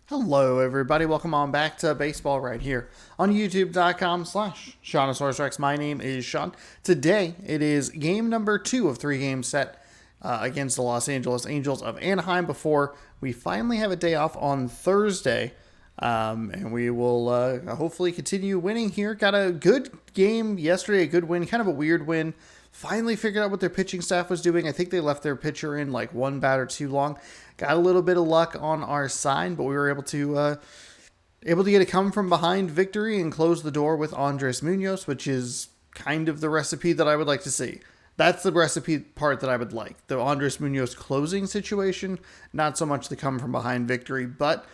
Hello, everybody. Welcome on back to baseball right here on youtube.com/SeanOsaurusRex. My name is Sean. Today, it is game number 2 of 3 games set against the Los Angeles Angels of Anaheim before we finally have a day off on Thursday. And we will hopefully continue winning here. Got a good game yesterday, a good win, kind of a weird win. Finally figured out what their pitching staff was doing. I think they left their pitcher in like one batter too long. Got a little bit of luck on our side, but we were able to get a come from behind victory and close the door with Andres Munoz, which is kind of the recipe that I would like to see. That's the recipe part that I would like. The Andres Munoz closing situation, not so much the come from behind victory, but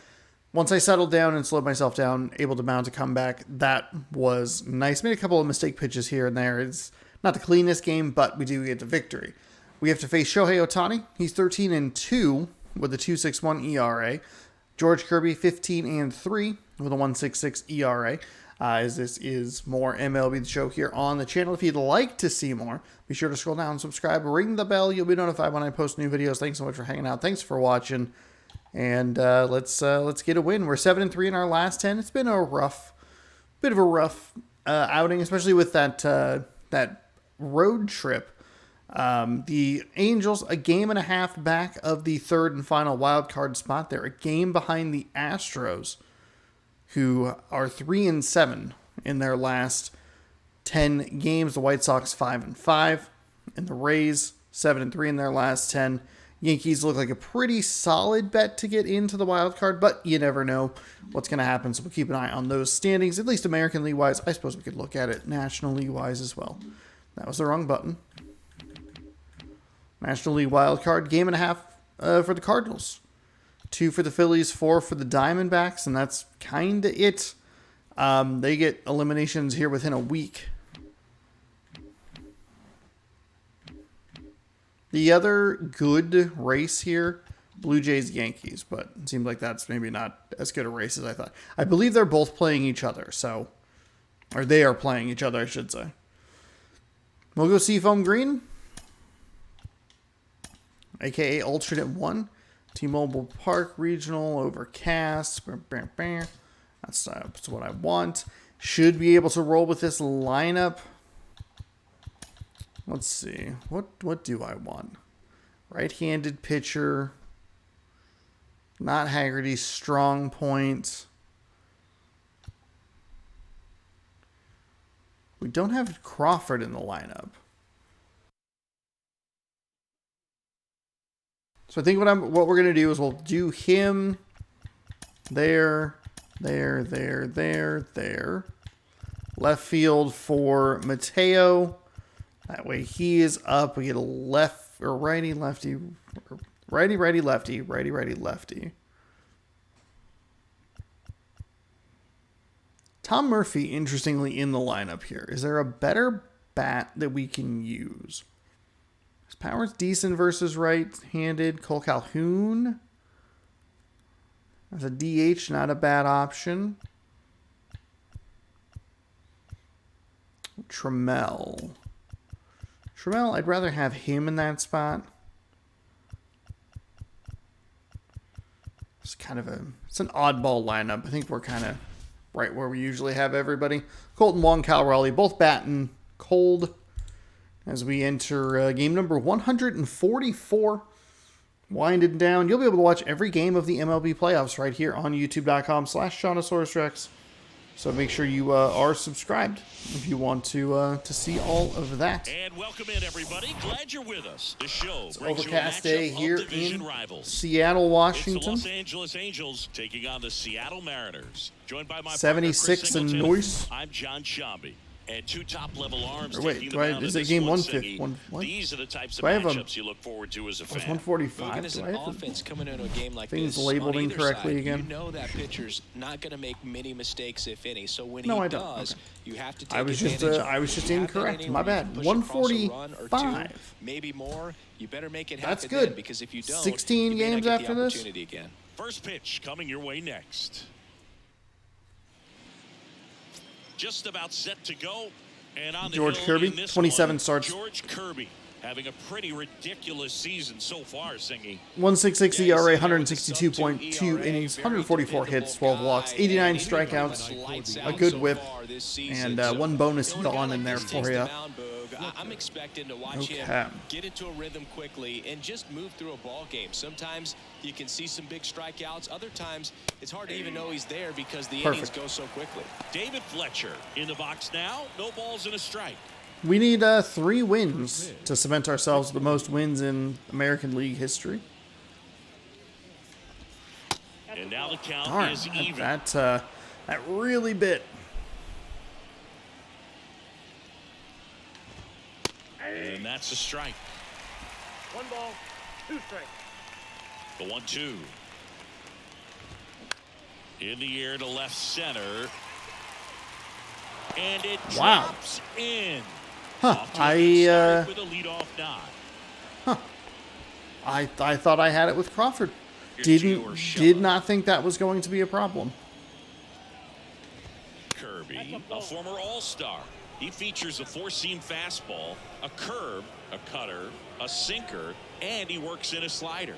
once I settled down and slowed myself down, able to mount a comeback, that was nice. Made a couple of mistake pitches here and there. It's not the cleanest game, but we do get the victory. We have to face Shohei Ohtani. He's 13-2 with a 2.61 ERA. George Kirby, 15-3 with a 1.66 ERA. As this is more MLB The Show here on the channel. If you'd like to see more, be sure to scroll down, subscribe, ring the bell. You'll be notified when I post new videos. Thanks so much for hanging out. Thanks for watching. And let's get a win. We're 7-3 in our last 10. It's been a bit of a rough outing, especially with that road trip. The Angels a game and a half back of the third and final wild card spot. They're a game behind the Astros, who are 3-7 in their last 10 games. The White Sox 5-5, and the Rays 7-3 in their last 10. Yankees look like a pretty solid bet to get into the wild card, but you never know what's going to happen, so we'll keep an eye on those standings, at least American League-wise. I suppose we could look at it National League-wise as well. That was the wrong button. National League wild card, game and a half for the Cardinals. 2 for the Phillies, 4 for the Diamondbacks, and that's kind of it. They get eliminations here within a week. The other good race here, Blue Jays, Yankees, but it seems like that's maybe not as good a race as I thought. I believe they're both playing each other, or they are playing each other, I should say. We'll go Seafoam Green, a.k.a. Alternate 1. T-Mobile Park, regional, overcast. That's what I want. Should be able to roll with this lineup. Let's see. What do I want? Right-handed pitcher. Not Haggerty. Strong point. We don't have Crawford in the lineup. So I think what we're gonna do is we'll do him there. Left field for Mateo. That way he is up. We get a left or righty lefty. Righty lefty. Tom Murphy, interestingly, in the lineup here. Is there a better bat that we can use? His power's decent versus right-handed. Cole Calhoun. As a DH, not a bad option. Trammell, I'd rather have him in that spot. It's an oddball lineup. I think we're kind of right where we usually have everybody. Colton Wong, Cal Raleigh, both batting cold as we enter game number 144. Winding down. You'll be able to watch every game of the MLB playoffs right here on youtube.com/SeanOsaurusRex. So make sure you are subscribed if you want to see all of that. And welcome in, everybody. Glad you're with us. The show it's brings overcast you a day here in rivals. Seattle, Washington. It's the Los Angeles Angels taking on the Seattle Mariners. Joined by my 76 and noise. I'm John Shambi. And 2 top-level arms wait, taking the mound is in it this game one 150? City. These are the types of do I have matchups you look forward to as a fan. 145. Do I have offense coming into a game like things this labeled on either incorrectly side, again? You know that pitcher's not going to make many mistakes, if any. So when No, he I don't. does, Okay. you have to take I was just You have that incorrect. inning My where you bad. push across a run or 145. two, maybe more. You better make it That's happen good. then, because if you don't, 16 you may not games get after the this? opportunity again. First pitch coming your way next. Just about set to go. And on the George hill Kirby, in this 27 one, starts. George Kirby. Having a pretty ridiculous season so far, Singy. 1.66 ERA, 162.2 innings, 144 hits, 12 walks, 89 strikeouts, a good whip, and one bonus yawn in there for you. I'm expecting to watch him get into a rhythm quickly and just move through a ball game. Sometimes you can see some big strikeouts. Other times it's hard to even know he's there because the innings go so quickly. David Fletcher in the box now. No balls and a strike. We need 3 wins to cement ourselves with the most wins in American League history. And now the count Darn, is even. that really bit. And that's a strike. 1 ball, 2 strikes. The 1-2. In the air to left center. And it drops in. Huh. With a leadoff nod. I thought I had it with Crawford. Did not think that was going to be a problem. Kirby, a former All-Star. He features a 4-seam fastball, a curve, a cutter, a sinker, and he works in a slider.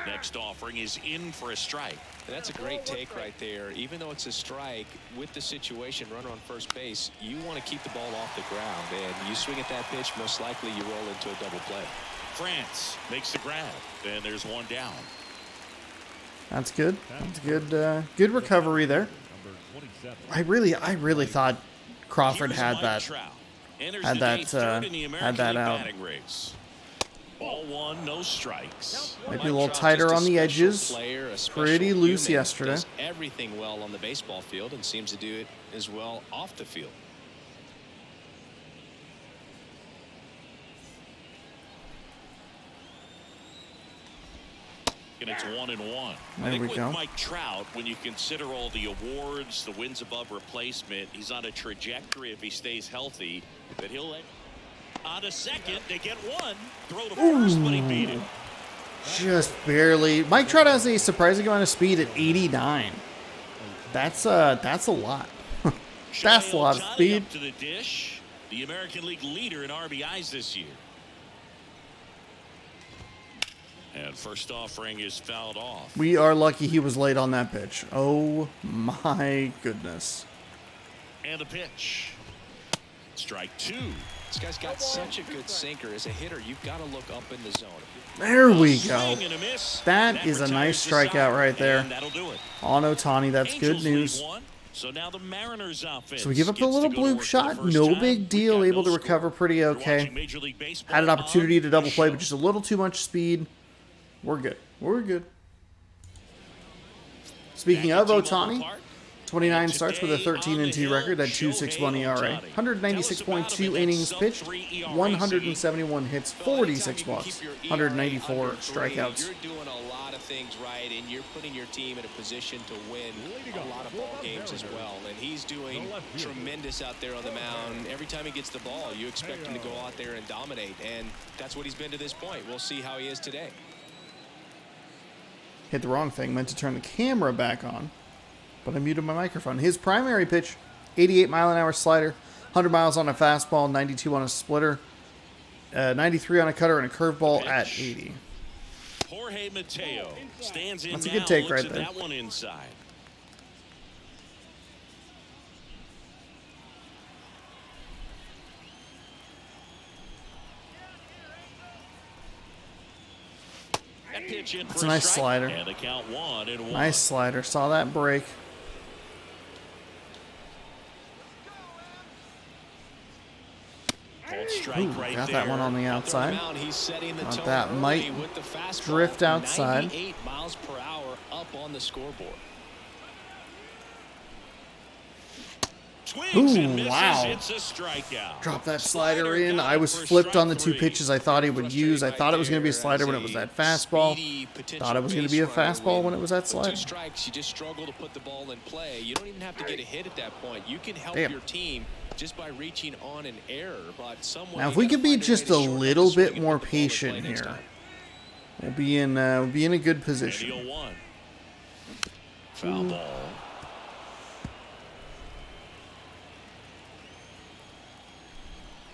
Next offering is in for a strike. And that's a great take right there. Even though it's a strike, with the situation, runner on first base, you want to keep the ball off the ground. And you swing at that pitch, most likely you roll into a double play. France makes the grab, and there's one down. That's good. That's good. Good recovery there. I really thought Crawford had that out. Ball 1, no strikes. Might be a little tighter on the edges. Pretty loose yesterday. Does everything well on the baseball field and seems to do it as well off the field. And it's 1-1. There we with go. Mike Trout, when you consider all the awards, the wins above replacement, he's on a trajectory if he stays healthy that he'll on a second. They get one. Throw to first, but he beat it. Just barely. Mike Trout has a surprising amount of speed at 89. That's a lot. That's a lot of speed. Up to the dish. The American League leader in RBIs this year. And first offering is fouled off. We are lucky he was late on that pitch. Oh my goodness. And a pitch. Strike 2. This guy's got such a good sinker. As a hitter, you've got to look up in the zone. There we go. That is a nice strikeout right there. On Ohtani, that's good news. So now the Mariners offense. So we give up a little bloop shot. No big deal. Able to recover pretty okay. Had an opportunity to double play, but just a little too much speed. We're good. We're good. Speaking of Ohtani, 29 starts with a 13-2 record, that 2.61 ERA, 196.2 innings pitched, 171 hits, 46 walks, 194 strikeouts. You're doing a lot of things right, and you're putting your team in a position to win a lot of ball games as well. And he's doing tremendous out there on the mound. Every time he gets the ball, you expect him to go out there and dominate, and that's what he's been to this point. We'll see how he is today. Hit the wrong thing. Meant to turn the camera back on, but I muted my microphone. His primary pitch, 88-mile-an-hour slider, 100 miles on a fastball, 92 on a splitter, 93 on a cutter, and a curveball at 80. Jorge Mateo stands in. That's a good take right there. That one inside. It's a nice slider. And the count 1-1. Nice slider. Saw that break. Ooh, right got there. that one on the outside. Thought that might drift outside. 98 miles per hour up on the scoreboard. Ooh, wow. It's a strikeout. Drop that slider in. I was flipped on the 2 pitches I thought he would use. I thought it was going to be a slider when it was that fastball. Thought it was going to be a fastball when it was that slider. 2 strikes, you just struggle to put the ball in play. You don't even have to get a hit at that point. You can help your team just by reaching on an error. But now, if we could be just a little bit more patient here, we'll be in a good position. Foul ball.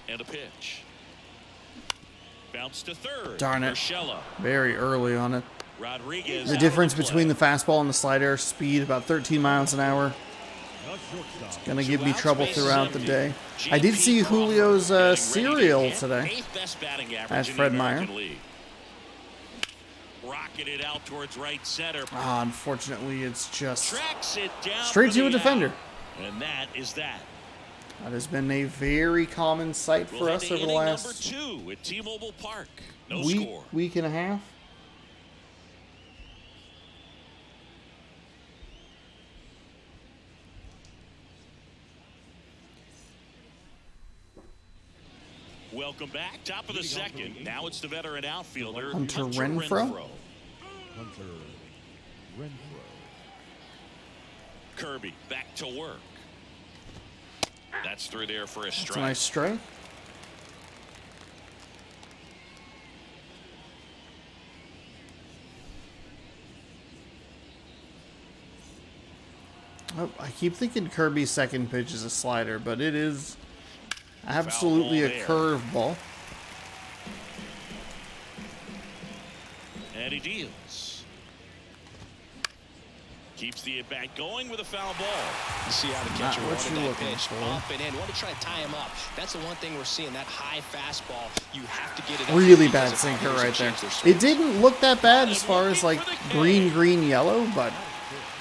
And a pitch. Bounce to third. Darn it. Urshela. Very early on it. Rodriguez. The difference between the fastball and the slider, speed about 13 miles an hour. It's going to give me trouble throughout the day. I did see Julio's cereal today at Fred Meyer. Rocketed out towards right center. Unfortunately, it's just Tracks it down straight for to a the defender. out. And that is that. That has been a very common sight for us over the last number 2 at T-Mobile Park. No score. week and a half. Welcome back. Top of the second. Now it's the veteran outfielder, Hunter Renfroe. Kirby back to work. That's through there for a strike. That's a nice strike. Oh, I keep thinking Kirby's second pitch is a slider, but it is absolutely a curveball. And he deals. Keeps the at-bat going with a foul ball. You see how the catcher Not what wanted you're that looking pitch for. up and in. Want to try to tie him up. That's the one thing we're seeing. That high fastball. You have to get it up Really because bad if sinker others right there. change their swing. It didn't look that bad as far as like green, yellow, but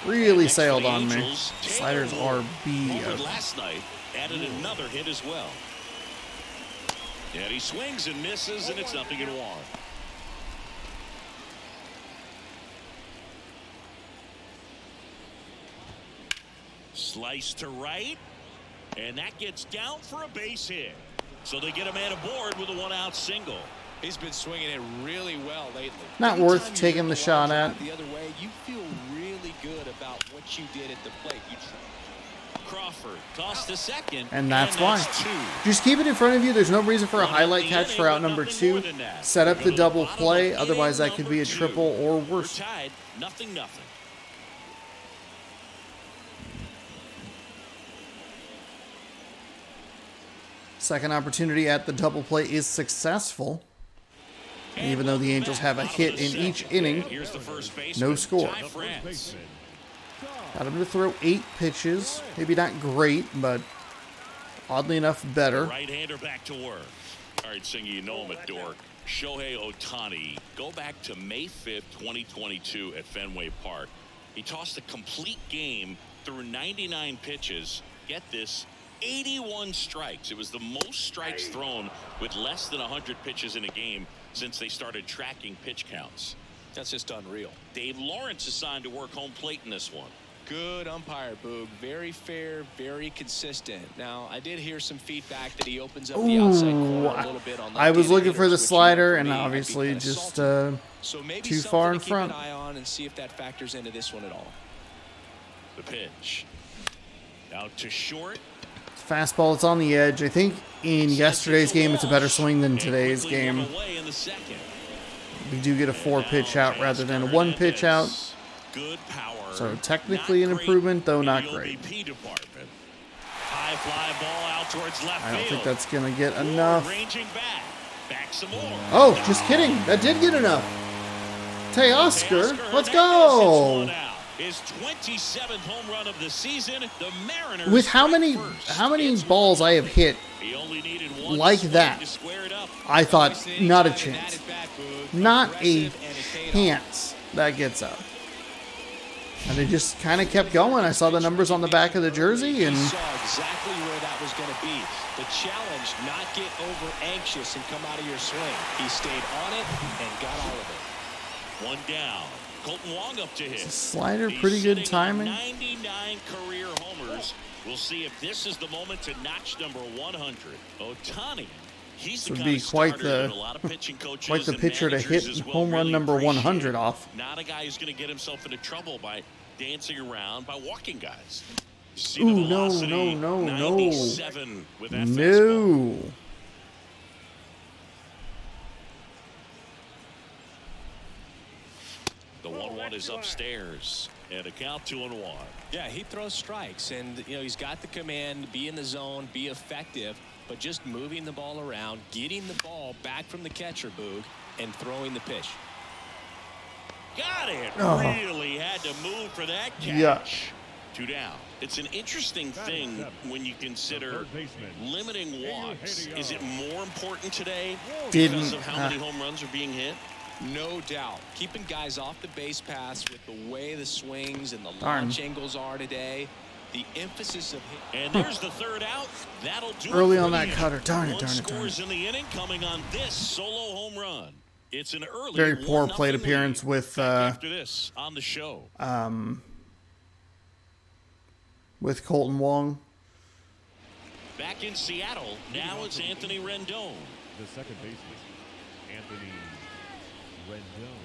really Next for sailed the on me. Angels, Sliders Taylor are homered B. last night, added another hit as well. And he swings and misses, and it's 0-1. Slice to right, and that gets down for a base hit. So they get a man aboard with a one-out single. He's been swinging it really well lately. Not Anytime worth you taking hit the line shot drive at. The other way, you feel really good about what you did at the plate. Crawford tossed to second, And that's why. two. Just keep it in front of you. There's no reason for a highlight catch for out number 2. Set up the double play. Otherwise, that could be a triple or We're worse. tied, 0-0. Second opportunity at the double play is successful. And even though the Angels have a hit in each inning, Here's the first no baseman, score. Ty France. Got him to throw 8 pitches. Maybe not great, but oddly enough, better. Right-hander back to work. All right, Singy, you know him at Dork. Shohei Ohtani. Go back to May 5th, 2022 at Fenway Park. He tossed a complete game through 99 pitches. Get this, 81 strikes. It was the most strikes thrown with less than 100 pitches in a game since they started tracking pitch counts. That's just unreal. Dave Lawrence assigned to work home plate in this one. Good umpire, Boog. Very fair, very consistent. Now, I did hear some feedback that he opens up the outside corner a little bit on the I was looking hitters, for the which, slider, for and me, I'd be obviously kinda just salty. So maybe too something far to in keep front. an eye on and see if that factors into this one at all. The pitch. Out to short. fastball. It's on the edge. I think in yesterday's game, it's a better swing than today's game. We do get a 4-pitch out rather than a 1-pitch out. Good power. So technically an improvement, though not great. High fly ball out towards left I don't think field. that's going to get enough. Ranging back. Back some more. Oh, just kidding. That did get enough. Teoscar, let's go. His 27th home run of the season. The Mariners With how many It's balls I have hit He only needed one like swing that, to square it up. I thought not a chance. Not a chance that gets up. And they just kind of kept going. I saw the numbers on the back of the jersey, and He saw exactly where that was going to be. The challenge, not get over anxious and come out of your swing. He stayed on it and got all of it. One down. Colton Wong up to hit. slider, He's pretty good sitting on timing. 99 career homers. We'll see if this is the moment to notch number 100. Ohtani. He's the Would kind be of quite starter the that a lot of pitching coaches quite the and pitcher to managers hit as well home run really number appreciate. 100 off. Not a guy who's going to get himself into trouble by dancing around, by walking guys. See Ooh, the no, velocity, no. 97 with that fastball. No. The 1-1 is upstairs, and a count 2-1. Yeah, he throws strikes, and he's got the command, be in the zone, be effective. but just moving the ball around, getting the ball back from the catcher, Boog, and throwing the pitch. Got it. Oh. Really had to move for that catch. Yeah. 2 down. It's an interesting thing when you consider limiting walks. Is it more important today because of how many home runs are being hit? No doubt. Keeping guys off the base paths with the way the swings and the launch angles are today. The emphasis of and there's the 3rd out. That'll do early it on for that you. cutter. Darn it, One darn it, darn scores it. in the inning coming on this solo home run. It's an early Very poor 1-0 plate appearance lead. with After this on the show. With Colton Wong. Back in Seattle, now it's Anthony Rendon. The second baseman, Anthony Rendon.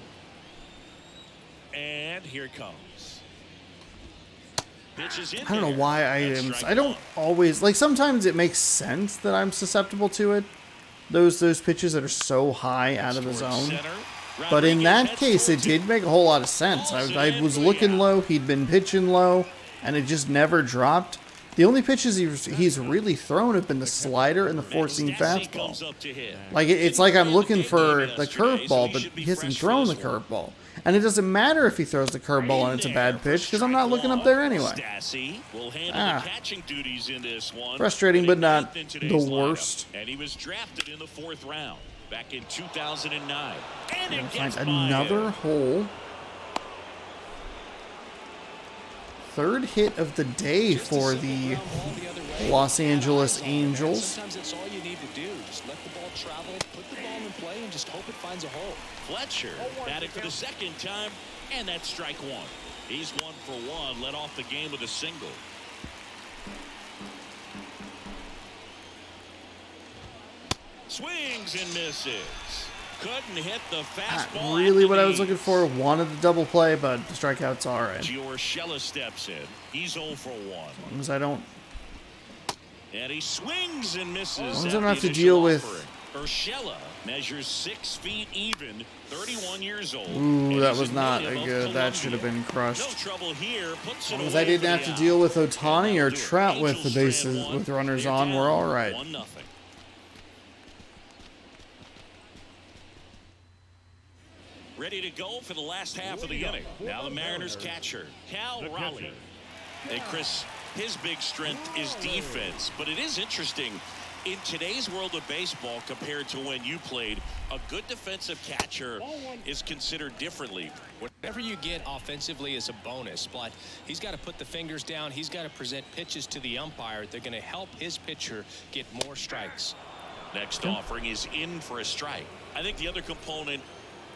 And here it comes. Pitches in I don't know there. why That's I strike don't one. always, like, sometimes it makes sense that I'm susceptible to it. Those pitches that are so high out of the Towards zone. center. But in Rodriguez that heads case, it towards did make a whole lot of sense. I was looking low, he'd been pitching low, and it just never dropped. The only pitches he's really thrown have been the slider and the four-seam Stassi fastball. comes up to hit. Like, it's like I'm looking for the curveball, but he hasn't thrown the curveball. And it doesn't matter if he throws the curveball and it's a bad pitch, because I'm not looking up there anyway. Stassi will handle the catching duties in this one. Frustrating, but not Into the today's lineup. worst. And he was drafted in the 4th round back in 2009. And it Find gets by another him. hole. 3rd hit of the day for the Los Angeles Angels. Sometimes that's all you need to do. Just let the ball travel, put the ball in play, and just hope it finds a hole. Fletcher batted for the 2nd time, and that's strike 1. He's 1 for 1, led off the game with a single. Swings and misses. Couldn't hit the Not fastball. really at what the I was knees. looking for. Wanted the double play, but the strikeout's all right. Giorgella steps in. He's 0 for 1. As long as I don't. And he swings and misses. As long as I at don't the have to initial deal with- offering. Urshela measures 6 feet even, 31 years old. Ooh, and that he's was a not native a of good. That should have Columbia. been crushed. No trouble here. Puts it As long as away I didn't for have the to out. deal with Ohtani or Do it. Trout with the Angels bases strand one. with runners They're on. We're down all right. 1-0. Ready to go for the last half of the inning. Now the Mariners catcher, Cal Raleigh. And Chris, his big strength is defense, but it is interesting. In today's world of baseball compared to when you played, a good defensive catcher is considered differently. Whatever you get offensively is a bonus, but he's got to put the fingers down. He's got to present pitches to the umpire. They're going to help his pitcher get more strikes. Next offering is in for a strike. I think the other component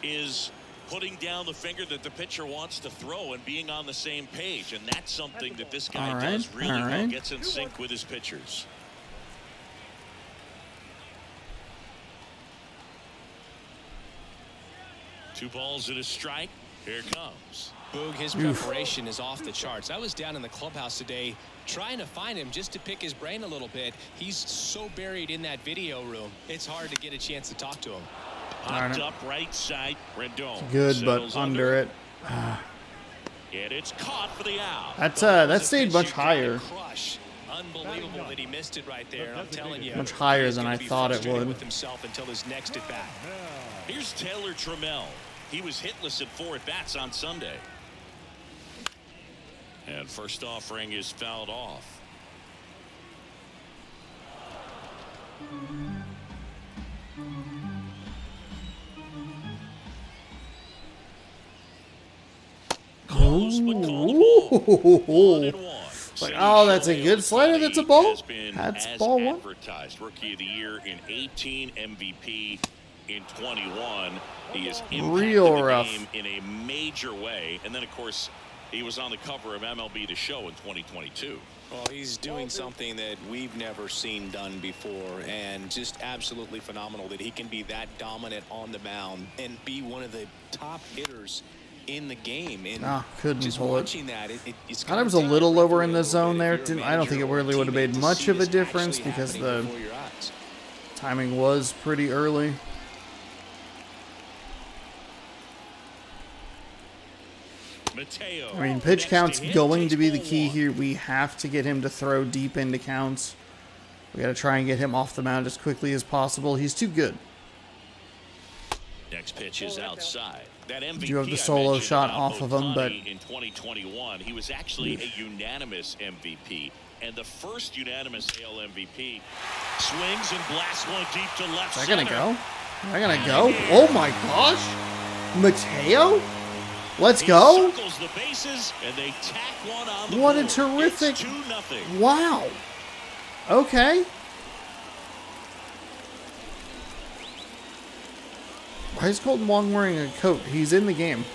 is putting down the finger that the pitcher wants to throw and being on the same page, and that's something that this guy All does right, really all well, right. gets in sync with his pitchers. Two balls and a strike. Here it comes. Boog, his preparation is off the charts. I was down in the clubhouse today trying to find him just to pick his brain a little bit. He's so buried in that video room, it's hard to get a chance to talk to him. Popped up right side. Rendon Good, settles but under it. And it's caught for the out. That stayed much higher. Crush. Unbelievable that he missed it right there. I'm telling you, Much higher he's than gonna I be thought it frustrated would. with himself until his next at bat. Here's Taylor Trammell. He was hitless at 4 at-bats on Sunday. And first offering is fouled off. Close but callable. 1-1. Like, oh, that's a good slider. That's a ball. Has been That's as ball one. advertised. Rookie of the year in 18, MVP in 21. He is impacted Real the rough. game in a major way. And then, of course, he was on the cover of MLB The Show in 2022. Well, he's doing something that we've never seen done before, and just absolutely phenomenal that he can be that dominant on the mound and be one of the top hitters in the game. And Couldn't just pull it. watching that, it's Thought I was a little lower in the zone there. I don't think it really would have made much of a difference because the timing was pretty early. Mateo. I mean, pitch next count's hit, going takes to be the ball key one. here. We have to get him to throw deep into counts. We got to try and get him off the mound as quickly as possible. He's too good. Next pitch is outside. That MVP You have the I solo mentioned shot about off of him, but in 2021, he was actually a unanimous MVP and the first unanimous AL MVP. Swings and blasts one deep to left is that center. gonna go? Is that gonna go? Oh my gosh! Mateo? Let's go! Circles the bases and they tack one on the What a board. terrific! It's 2-0. Wow. Okay. Why is Colton Wong wearing a coat? He's in the game.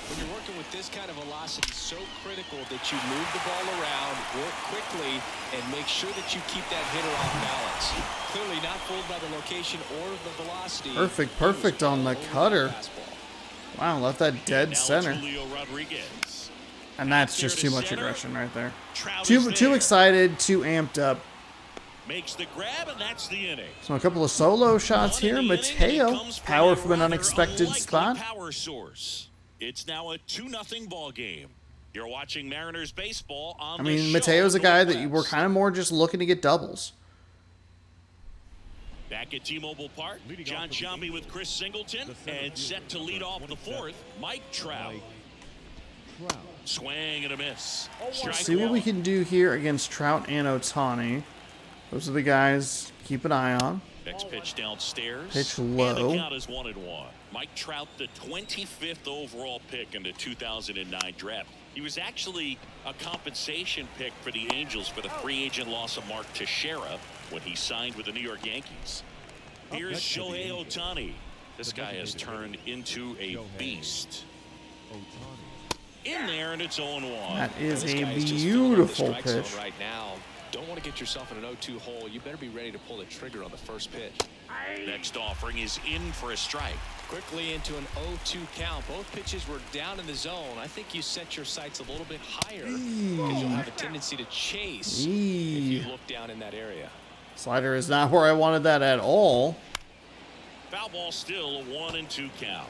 When you're working with this kind of velocity, it's so critical that you move the ball around, work quickly, and make sure that you keep that hitter off balance. Clearly not fooled by the location or the velocity. Perfect on the cutter. Wow, left that dead Now center. it's Julio Rodriguez. And that's There just to too much center. aggression right there. Trout Too is too there. excited, too amped up. Makes the grab, and that's the inning. So a couple of solo shots One in here. the inning, and it Mateo, comes from power a from an rather unexpected unlikely spot. Power source. It's now a 2-0 ball game. You're watching Mariners baseball on I the mean, show Mateo's a on guy the that you were West. kind of more just looking to get doubles. Back at T-Mobile Park, John Sciambi with Chris Singleton, and set to lead off the fourth, Mike Trout. Swing and a miss. Strike See what one. we can do here against Trout and Ohtani. Those are the guys keep an eye on. Next pitch downstairs. Pitch And low. the count is 1-1. Mike Trout, the 25th overall pick in the 2009 draft. He was actually a compensation pick for the Angels for the free agent loss of Mark Teixeira when he signed with the New York Yankees. Here's Shohei Ohtani. This guy has turned into a beast. In there, and it's 0-1. That is This a guy is just filling up the beautiful strike zone pitch. right now. Don't want to get yourself in an 0-2 hole. You better be ready to pull the trigger on the first pitch. Next offering is in for a strike. Quickly into an 0-2 count. Both pitches were down in the zone. I think you set your sights a little bit higher because you'll have a tendency to chase if you look down in that area. Slider is not where I wanted that at all. Foul ball still a 1-2 count.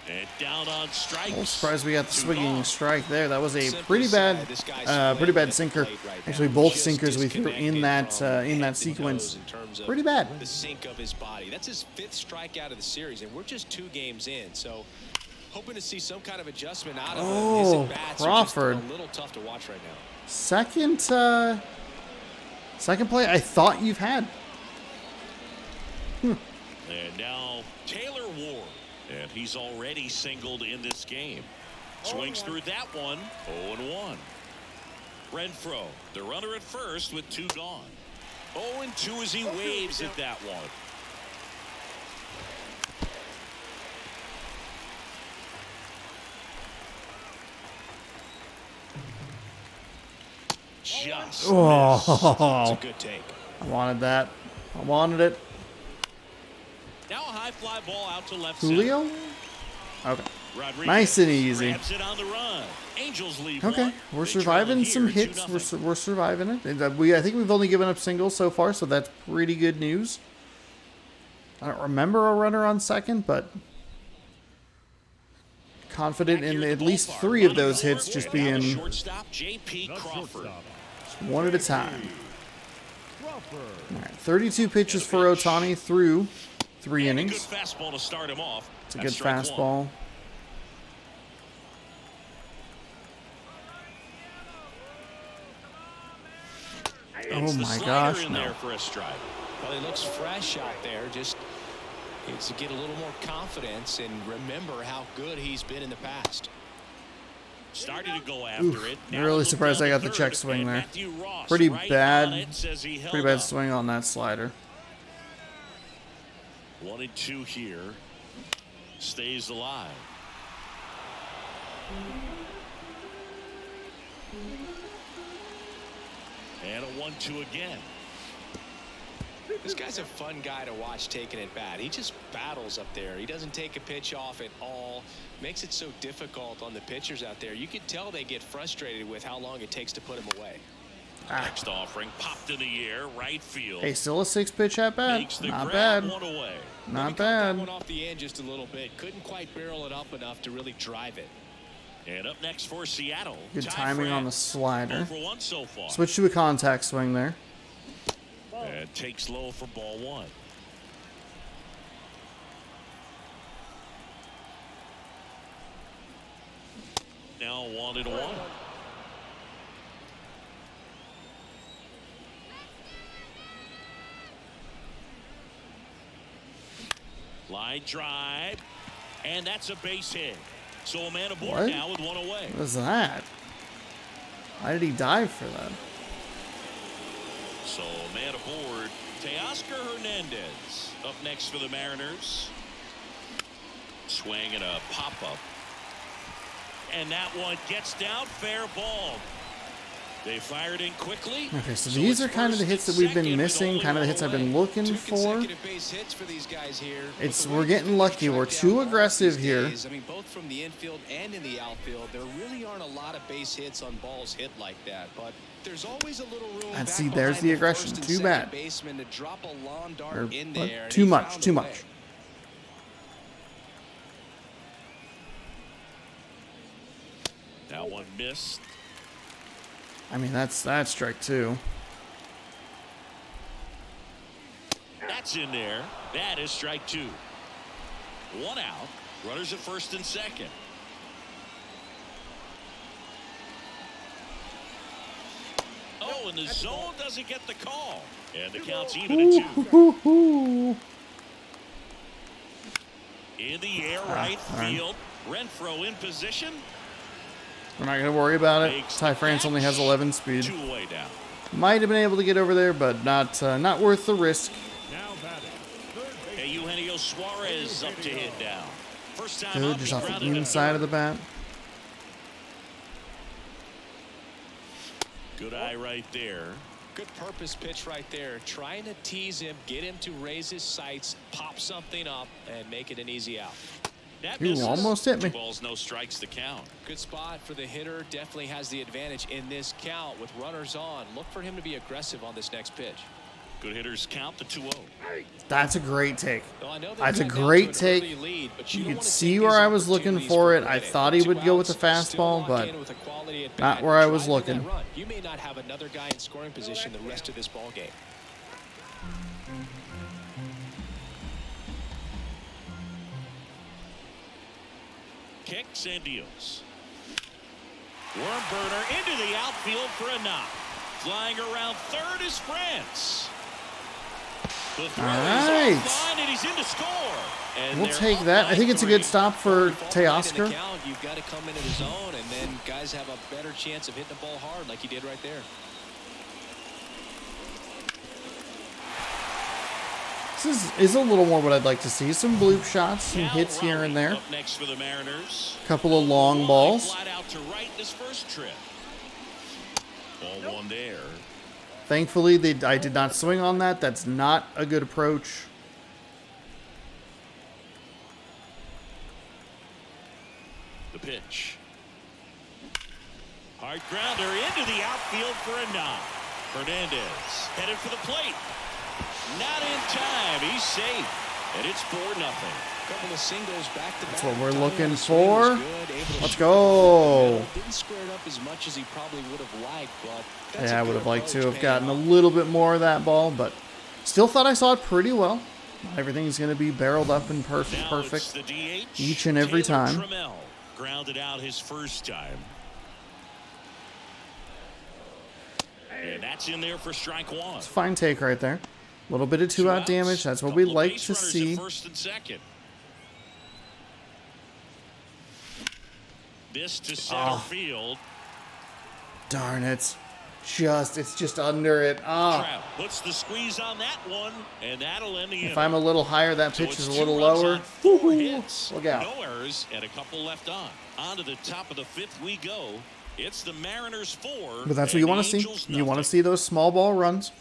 And down on strikes. I'm surprised we got the Two swinging gone. strike there. That was a Simply pretty said, bad, this guy's pretty swing bad at sinker. the plate right Actually, now. both Just sinkers we threw in that disconnected from head to sequence. toes in terms of Pretty bad. The sink of his body. That's his 5th strikeout of the series, and we're just 2 games in. So, hoping to see some kind of adjustment out of him. His at-bats are just Crawford. a little tough to watch right now. Second play I thought you've had. And now Taylor Ward. And he's already singled in this game. Swings through that one. 0-1. Renfroe, the runner at first with 2 gone. 0-2 as he waves at that one. Just missed. It's Oh, a good take. I wanted that. I wanted it. Now a high fly ball out to left Julio? center. Okay. Rodriguez Nice and easy. grabs it on the run. Angels lead Okay, one. we're They trail surviving it some here, hits. 2-0. We're surviving it. And, I think we've only given up singles so far, so that's pretty good news. I don't remember a runner on second, but confident Back in here at the least ballpark. 3 of Running those hits forward, just and now the being shortstop, J.P. Crawford. one at a time. Crawford. All right, 32 pitches for Ohtani through 3 And a innings. good fastball to start him off. It's a That's good strike fastball. one. Oh It's the my slider gosh, in no. there for a strike. Well, he looks fresh out there. Just needs to get a little more confidence and remember how good he's been in the past. Starting to go after it. I'm really surprised I got the check swing there. Pretty bad swing on that slider. 1-2 here. Stays alive. And a 1-2 again. This guy's a fun guy to watch taking it bat. He just battles up there. He doesn't take a pitch off at all. Makes it so difficult on the pitchers out there. You can tell they get frustrated with how long it takes to put him away. Next offering popped in the air, right field. Hey, still a 6-pitch at bat. Makes the Not grab, bad. one away. Not That one bad. off the end just a little bit. Couldn't quite barrel it up enough to really drive it. And up next for Seattle. Good Ty timing on the France. slider. 0 for 1 so far. Switch to a contact swing there. And takes low for ball 1. Now 1-1. Line drive, and that's a base hit. So a man aboard What? now with 1 away. What was that? Why did he dive for that? So a man aboard, Teoscar Hernandez up next for the Mariners. Swing and a pop-up. And that one gets down, fair ball. They fired in quickly. Okay, so these are kind of the hits that we've been missing, kind of the hits I've been looking for. Consecutive base hits for these guys here. We're getting lucky. We're too aggressive here. I mean, both from the infield and in the outfield, there really aren't a lot of base hits on balls hit like that. But there's always a little room. And back see, there's behind the aggression. first and Too second bad. Baseman to drop a lawn dart Or, in what? there. and Too he much. found Too a much. way. That one missed. I mean, that's strike 2. That's in there. That is strike 2. 1 out. Runners at first and second. Oh, and the zone doesn't get the call. And the count's even at 2. Ooh. In the air, right field. Renfroe in position. We're not going to worry about it. Makes Ty the France only has catch. 11 speed. 2 away down. Might have been able to get over there, but not worth the risk. Now batting. Third base. Hey, Eugenio Suarez up to hit down. First time Good, up, just he off the grounded to inside of third. the bat. Good eye right there. Good purpose pitch right there. Trying to tease him, get him to raise his sights, pop something up, and make it an easy out. That You misses. almost hit me. 2 balls, no strikes to count. Good spot for the hitter. Definitely has the advantage in this count with runners on. Look for him to be aggressive on this next pitch. Good hitters count the 2-0. That's a great take. Well, I know they've That's a gotten out great to an early take. lead, but You don't could wanna see take where these I was looking opportunities for it. I granted. thought he 2 would go with the outs, still fastball, lock but in with a quality at not bat. where I was Drive in that looking. run. You may not have another guy in scoring position the rest of this ball game. Kicks and deals. Worm burner into the outfield for a knock. Flying around third is France. The throw All is right. offline and he's in to score. And We'll they're take up that. by I think it's a 3. good stop for Fall behind in the Teoscar. count, you've got to come into the zone, and then guys have a better chance of hitting the ball hard like he did right there. This is a little more what I'd like to see. Some bloop shots, some Cal hits here and Raleigh there. Up next for the Mariners. Couple of long balls. Flat out to right this first trip. Ball 1 there. Thankfully, I did not swing on that. That's not a good approach. The pitch. Hard grounder into the outfield for a knock. Hernandez headed for the plate. Not in time. He's safe. And it's 4-0. Couple of singles back to That's back. what we're Timing looking on the swing was for. good, able to Let's shoot go. it. Didn't square it up as much as he probably would have liked, but that's Yeah, I a would good have liked to approach, have paying gotten a off. little bit more of that ball, but still thought I saw it pretty well. Everything's going to be barreled up and Now it's perfect. the DH. each and every Taylor time. Trammell grounded out his first time. And that's in there for strike 1. It's a fine take right there. A little bit of 2-out damage. That's what we Couple of like base to runners at see. First and second. This to center field. Darn it. It's just under it. Ah. Trout puts the squeeze on that one, and that'll end the inning. If I'm a little higher, that So pitch it's is a 2 little runs lower. on 4 Woo-hoo. hits. Look out. No errors and a couple left on. On to the top of the 5th we go. It's the Mariners 4. But that's what you want to see. You want to see those small ball runs.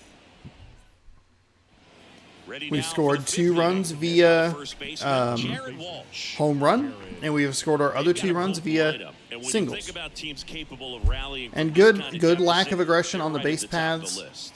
Ready We've now scored for the 2 fifth runs inning. via First baseman, Jared Walsh. home run, and we have scored our other They've 2 got a runs potent via lineup. And when you singles. think about teams capable of rallying from And this good kind of good lack deficit, of aggression they're on the right base at the top of the paths. list.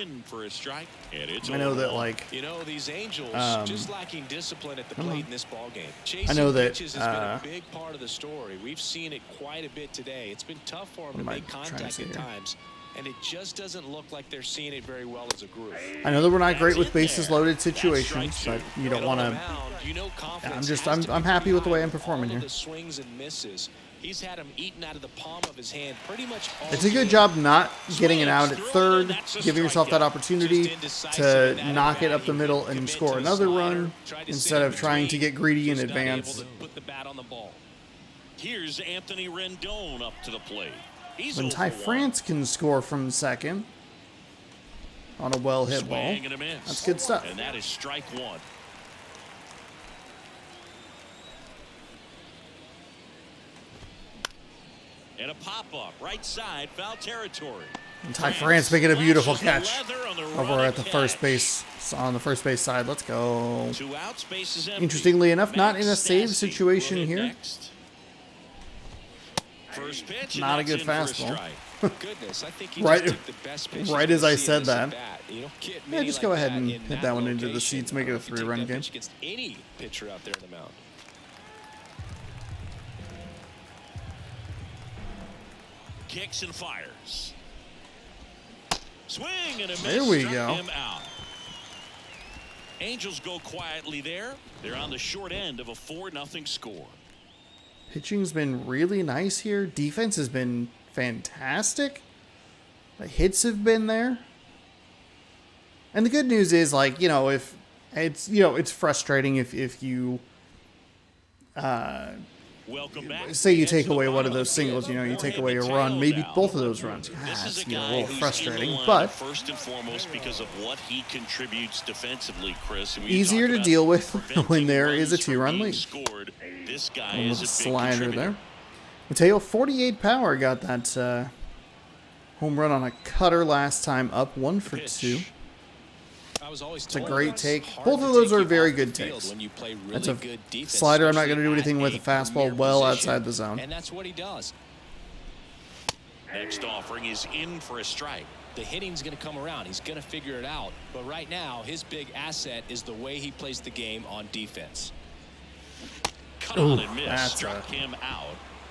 In for a strike, and it's I know that, 0-1. like, You know, these Angels just lacking discipline at the plate in this ball game. I know that, Pitches has been a big part of the story. We've seen it quite a bit today. It's been tough for them to am I make trying to contact say at here? times, and it just doesn't look like they're seeing it very well as a group. I know that we're not great That's with in bases there. loaded That's situations, strike but two. you don't And want on the to. mound, you know, confidence just- has to I'm be happy with the way high I'm performing all of here. the swings and misses. He's had him eaten out of the palm of his hand pretty much all It's a good game. job not getting it out at Swings third, through it, and that's a giving yourself that strikeout. opportunity Just indecisive to in that knock it at-bat. up the He middle could and commit score to a another slider, run tried to instead sit of in trying to between, get greedy in just not able advance. to put the bat on the ball. Here's Anthony Rendon up to the plate. He's When 0 Ty for 1. France can score from second on a well hit ball, Swing and a miss. that's good stuff. And that is strike 1. And a pop-up, right side, foul territory. And Ty France making a beautiful Flashes catch the leather on the over running at the first catch. base, on the first base side. Let's go. 2 outs, base is empty. Interestingly enough, not in a Max save Stassi situation will hit here. next. First pitch, and Not a that's good in for fastball. strike. Goodness, I think he Right- just took the best pitches right we've as I seen said in that. this at-bat. You don't get Yeah, many just like go ahead that and in hit that one into the location. seats, make it a You take 3-run that game. pitch against any pitcher out there on the mound. Kicks and fires. Swing and a miss. There we Struck go. him out. Angels go quietly there. They're on the short end of a 4-0 score. Pitching's been really nice here. Defense has been fantastic. The hits have been there. And the good news is, like, you know, if it's, you know, it's frustrating if you Welcome back. say you Head take to the away one bottom of those the singles, fifth. you know, you take Jorge away a Mateo run, maybe now. both of those runs. This is It's, a you know, a guy little who's frustrating, in the lineup but first and foremost because of what he contributes defensively, Chris. And when easier you to talk deal about with preventing when there is a runs from 2-run being lead. Scored, this guy A is little a big slider contributor. there. Mateo, 48 power, got that home run on a cutter last time, up 1 for Pitch. 2. I was always It's a told great it's take. hard Both to of those take are you very off the good field takes. when you play really That's a good defense, slider I'm not going to do especially anything with. A at fastball premier well position. outside the zone. And that's what he does. Next offering is in for a strike. The hitting's going to come around. He's going to figure it out. But right now, his big asset is the way he plays the game on defense. Cut Ooh, on and miss. that's Struck him out.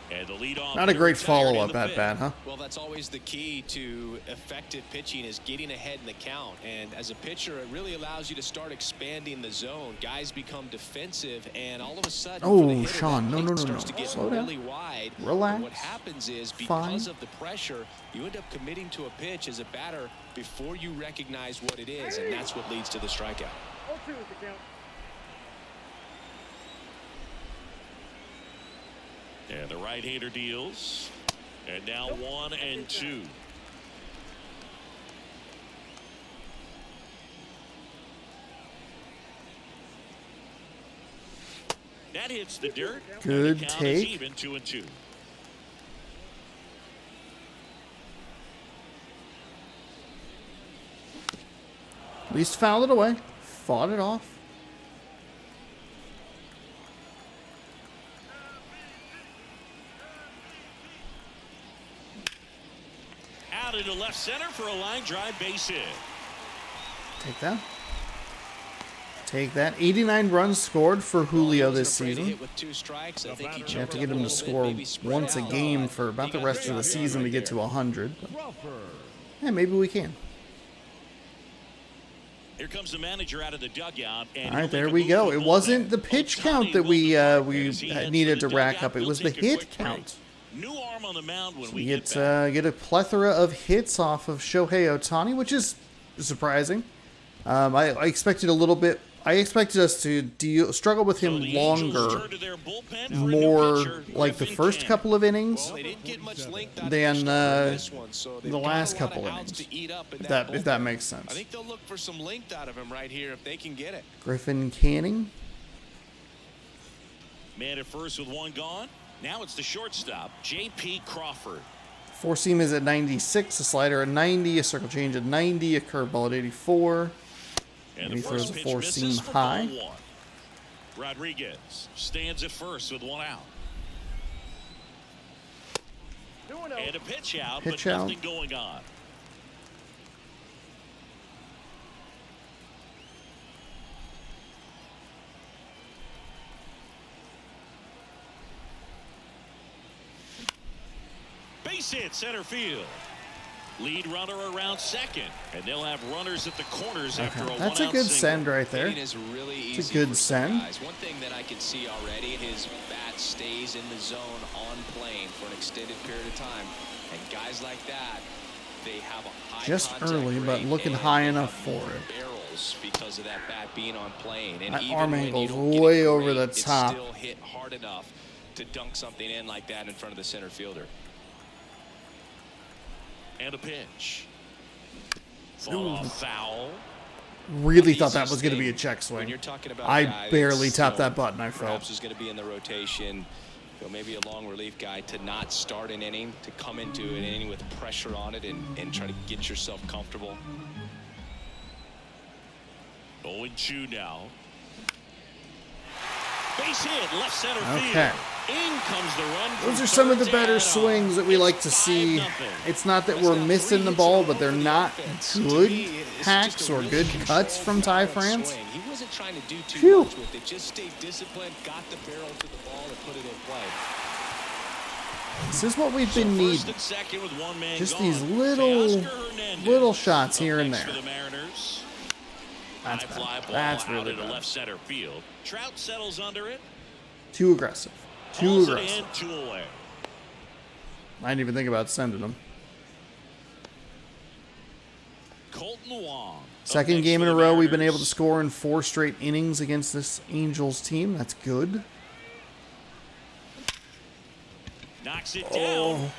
And the leadoff Not a hitter great retired follow-up in the at fifth. bat, huh? Well, that's always the key to effective pitching is getting ahead in the count. And as a pitcher, it really allows you to start expanding the zone. Guys become defensive, and all of a sudden, Oh, for the hitter, Sean, that no, plate no, no, starts no. to get Slow down. really wide. Relax. And what happens is Fine. because of the pressure, you end up committing to a pitch as a batter before you recognize what it is, and that's what leads to the strikeout. 0-2 is the count. And the right-hander deals. And now 1-2. That hits the dirt. Good And the count is take. even 2-2. At least fouled it away. Fought it off. Out into left center for a line drive base hit. Take that. Take that. 89 runs scored for Julio this He wasn't afraid to season. hit with 2 strikes. I think he You have to choked get up him a to little bit, score maybe spread once a out. game for about the rest of the season to get to 100. Yeah, maybe we can. Here comes the manager out of the dugout. And All right, he'll there make a we move go. to It the wasn't bullpen. the pitch Ohtani count that will we depart as he heads needed for to the rack dugout. up. It We'll was the take a hit quick break. count. New arm on the mound when We we get back. get a plethora of hits off of Shohei Ohtani, which is surprising. I expected a little bit. I expected us to struggle with So him the Angels longer, turn to their bullpen for a new more pitcher, like the Griffin first Canning. couple of innings. Well, they didn't get much length out of Than, their start in this one, so they've the got last a lot couple of outs innings. to eat up in If that that bullpen. makes I sense. think they'll look for some length out of him right here if they can get it. Griffin Canning. Man at first with one gone. Now it's the shortstop, J.P. Crawford. Four seam is at 96, a slider at 90, a circle change at 90, a curveball at 84. And he throws a four seam high. Rodriguez stands at first with one out. And a pitch out, but nothing going on. Base hit center field. Lead runner around second, and they'll have runners at the corners after a one-out That's a good send right there. It is really easy. It's a good send. One thing that I can see already, his bat stays in the zone on plane for an extended period of time, and guys like that, they have a high just contact early, but rate looking and high they enough have for it. Barrels because of that bat being on plane, and That even arm when you angle's don't get way it over the great, top. It's still hit hard enough to dunk something in like that in front of the center fielder. And a pitch. Foul. Really thought that was going to be a check swing. I barely tapped that button, I felt. Perhaps is going to be in the rotation. Maybe a long relief guy to not start an inning, to come into an inning with pressure on it and try to get yourself comfortable. 0-2 now. Base hit, left center Okay. field. In comes the run. Those are some of the better swings that we like to see. It's not that we're missing the ball, but they're not good hacks or good cuts from Ty France. He wasn't trying to do too much with it. Just stay disciplined, got the barrel to the ball, and put it in play. This is what we've been needing. Just these little shots here and there. That's bad. That's really bad. Left center field. Trout settles under it. Too aggressive. Too aggressive. Two away. I didn't even think about sending them. Colton Wong. Second game in a row we've been able to score in 4 straight innings against this Angels team. That's good. Knocks it down.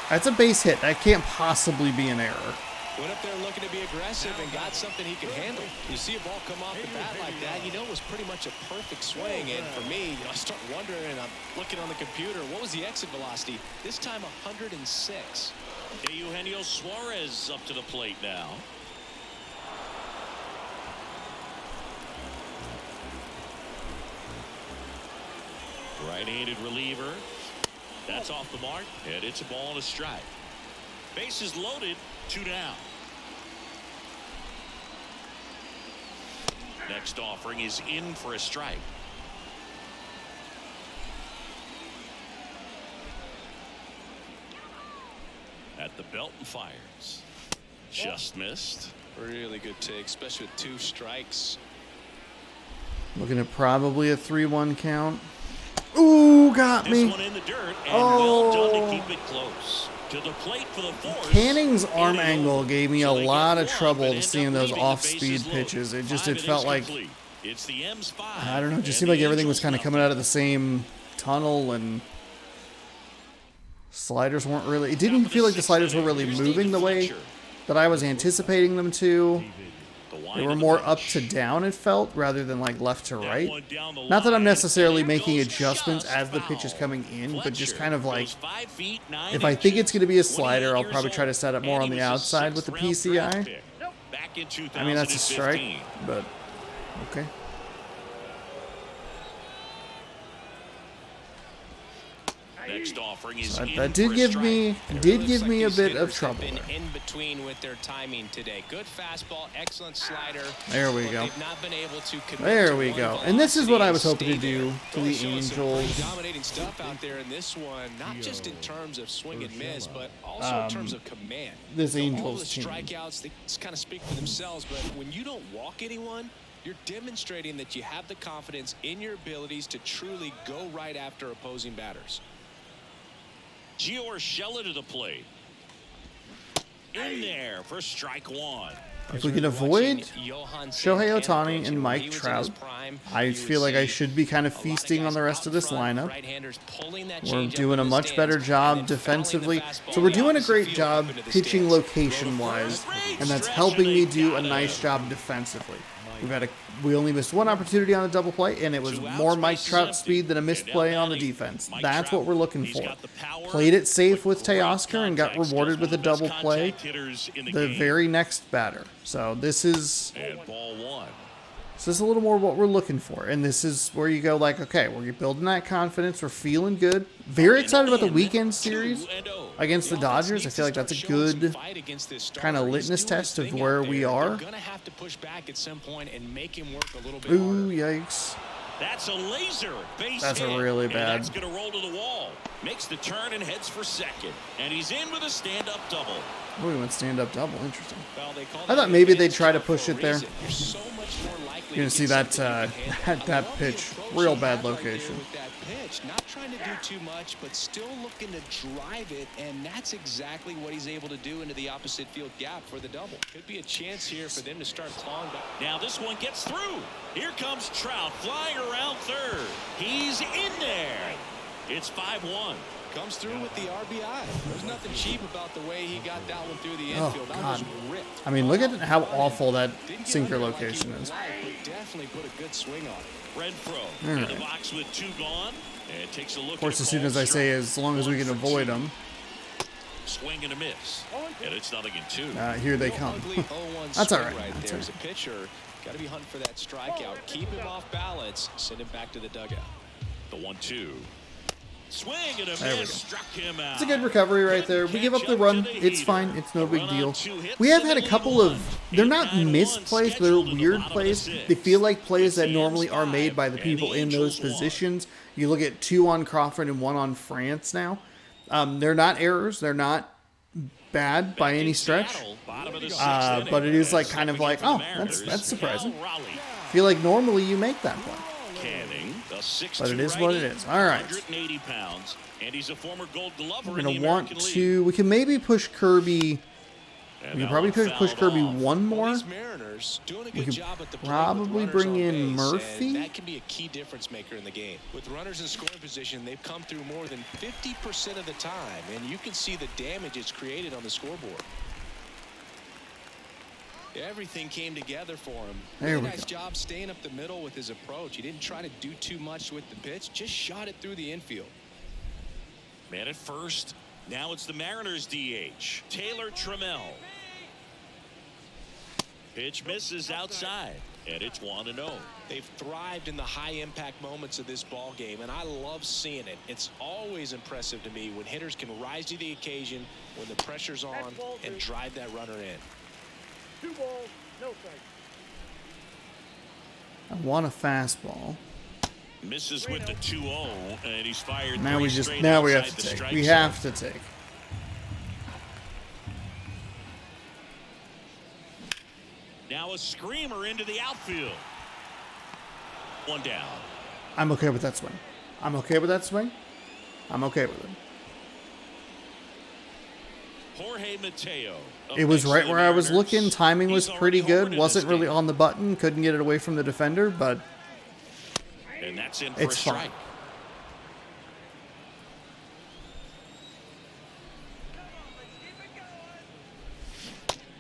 That's a base hit. That can't possibly be an error. Went up there looking to be aggressive and got something he could handle. You see a ball come off the bat like that, you know it was pretty much a perfect swing. And for me, I start wondering, and I'm looking on the computer, what was the exit velocity? This time 106. Eugenio Suarez up to the plate now. Right-handed reliever. That's off the mark, and it's a ball and a strike. Bases loaded, 2 down. Next offering is in for a strike. At the belt and fires. Just missed. Really good take, especially with 2 strikes. Looking at probably a 3-1 count. Ooh, got me. This one in the dirt, and well done to keep it close. To the plate for the force. Canning's arm angle gave me a lot of trouble seeing those off-speed pitches. It felt like, it's the M's 5, I don't know, it just seemed like everything was kind of coming out of the same tunnel, and sliders weren't really, it didn't feel like the sliders were really moving the way that I was anticipating them to. They were more up to down, it felt, rather than like left to right. Not that I'm necessarily making adjustments as the pitch is coming in, but just kind of like, if I think it's going to be a slider, I'll probably try to set it more on the outside with the PCI. I mean, that's a strike, but okay. Next offering is that did give me a bit of trouble. In between with their timing today. Good fastball, excellent slider. There we go. They've not been able to there we go. And this is what I was hoping to do to the Angels. Dominating stuff out there in this one, not just in terms of swing and miss, but also in terms of command. This All the Angels team. strikeouts, they kind of speak for themselves, but when you don't walk anyone, you're demonstrating that you have the confidence in your abilities to truly go right after opposing batters. Gio Urshela to the plate. In there for strike 1. If we can avoid Shohei Ohtani and Mike Trout, I feel like I should be kind of feasting on the rest of this lineup. We're doing a much better job defensively. So we're doing a great job pitching location-wise, and that's helping me do a nice job defensively. We only missed one opportunity on a double play, and it was more Mike Trout speed than a missed play on the defense. That's what we're looking for. Played it safe with Teoscar and got rewarded with a double play the very next batter. So this is a little more what we're looking for, and this is where you go like, okay, we're building that confidence. We're feeling good. Very excited about the weekend series against the Dodgers. I feel like that's a good kind of litmus test of where we are. Ooh, yikes. That's a laser base That's hit, a really and bad. that's going to roll to the wall. Makes the turn and heads for second. And he's in with a stand-up double. Oh, we went stand-up double. Interesting. Well, they call I thought that maybe advanced they'd try to jump for push a it there. reason. You're so much more likely You're gonna to see get that something that pitch, real bad location. With that pitch, not trying to do too much, but still looking to drive it, and that's exactly what he's able to do into the opposite field gap for the double. Could be a chance here for them to start clawing back. Now this one gets through. Here comes Trout flying around third. He's in there. It's 5-1. Comes through with the RBI. There's nothing cheap about the way he got that one through the Oh, infield. That God. was ripped. I mean, look at how awful that Didn't get sinker under like he location would is. like, but definitely put a good swing on it. Renfro All in the right. box with 2 gone. And takes a look. Of course, as soon as I say, as long as we can avoid them, Swing and a miss. And it's 0-2. here they come. Ugly 0-1 That's all swing right. That's there. all As a pitcher, got to be hunting for that strikeout. Keep him off balance. Send him back to the dugout. The 1-2. Swing and a There we go. miss. Struck him out. It's a good recovery right there. We give up the run. It's fine. It's no big deal. We have had a couple of, they're not missed plays, they're weird plays. They feel like plays that normally are made by the people in those positions. You look at 2 on Crawford and 1 on France now. They're not errors. They're not bad by any stretch. But it is like kind of like, oh, that's surprising. I feel like normally you make that play. But it is what it is. All right. 180 pounds, and he's a former Gold Glover. We're going to want to, we can maybe push Kirby. We can probably push Kirby one more. These Mariners doing a We good could job at the plate probably with runners bring on in base, Murphy. and that can be a key difference maker in the game. With runners in scoring position, they've come through more than 50% of the time, and you can see the damage it's created on the scoreboard. Everything came together for him. There we Nice go. job staying up the middle with his approach. He didn't try to do too much with the pitch, just shot it through the infield. Man at first. Now it's the Mariners DH. Taylor Trammell. Pitch misses outside, and it's 1-0. They've thrived in the high-impact moments of this ball game, and I love seeing it. It's always impressive to me when hitters can rise to the occasion when the pressure's on and drive that runner in. 2 balls, no strikes. I want a fastball. Misses with the 2-0, and he's fired. Now 3 we just straight now we have outside to the take. strike We zone. have to take. Now a screamer into the outfield. 1 down. I'm okay with that swing. I'm okay with that swing. I'm okay with it. Jorge Mateo. It was right where I was looking. Timing was pretty good. Wasn't really on the button. Couldn't get it away from the defender, but And that's in for it's a strike. fine.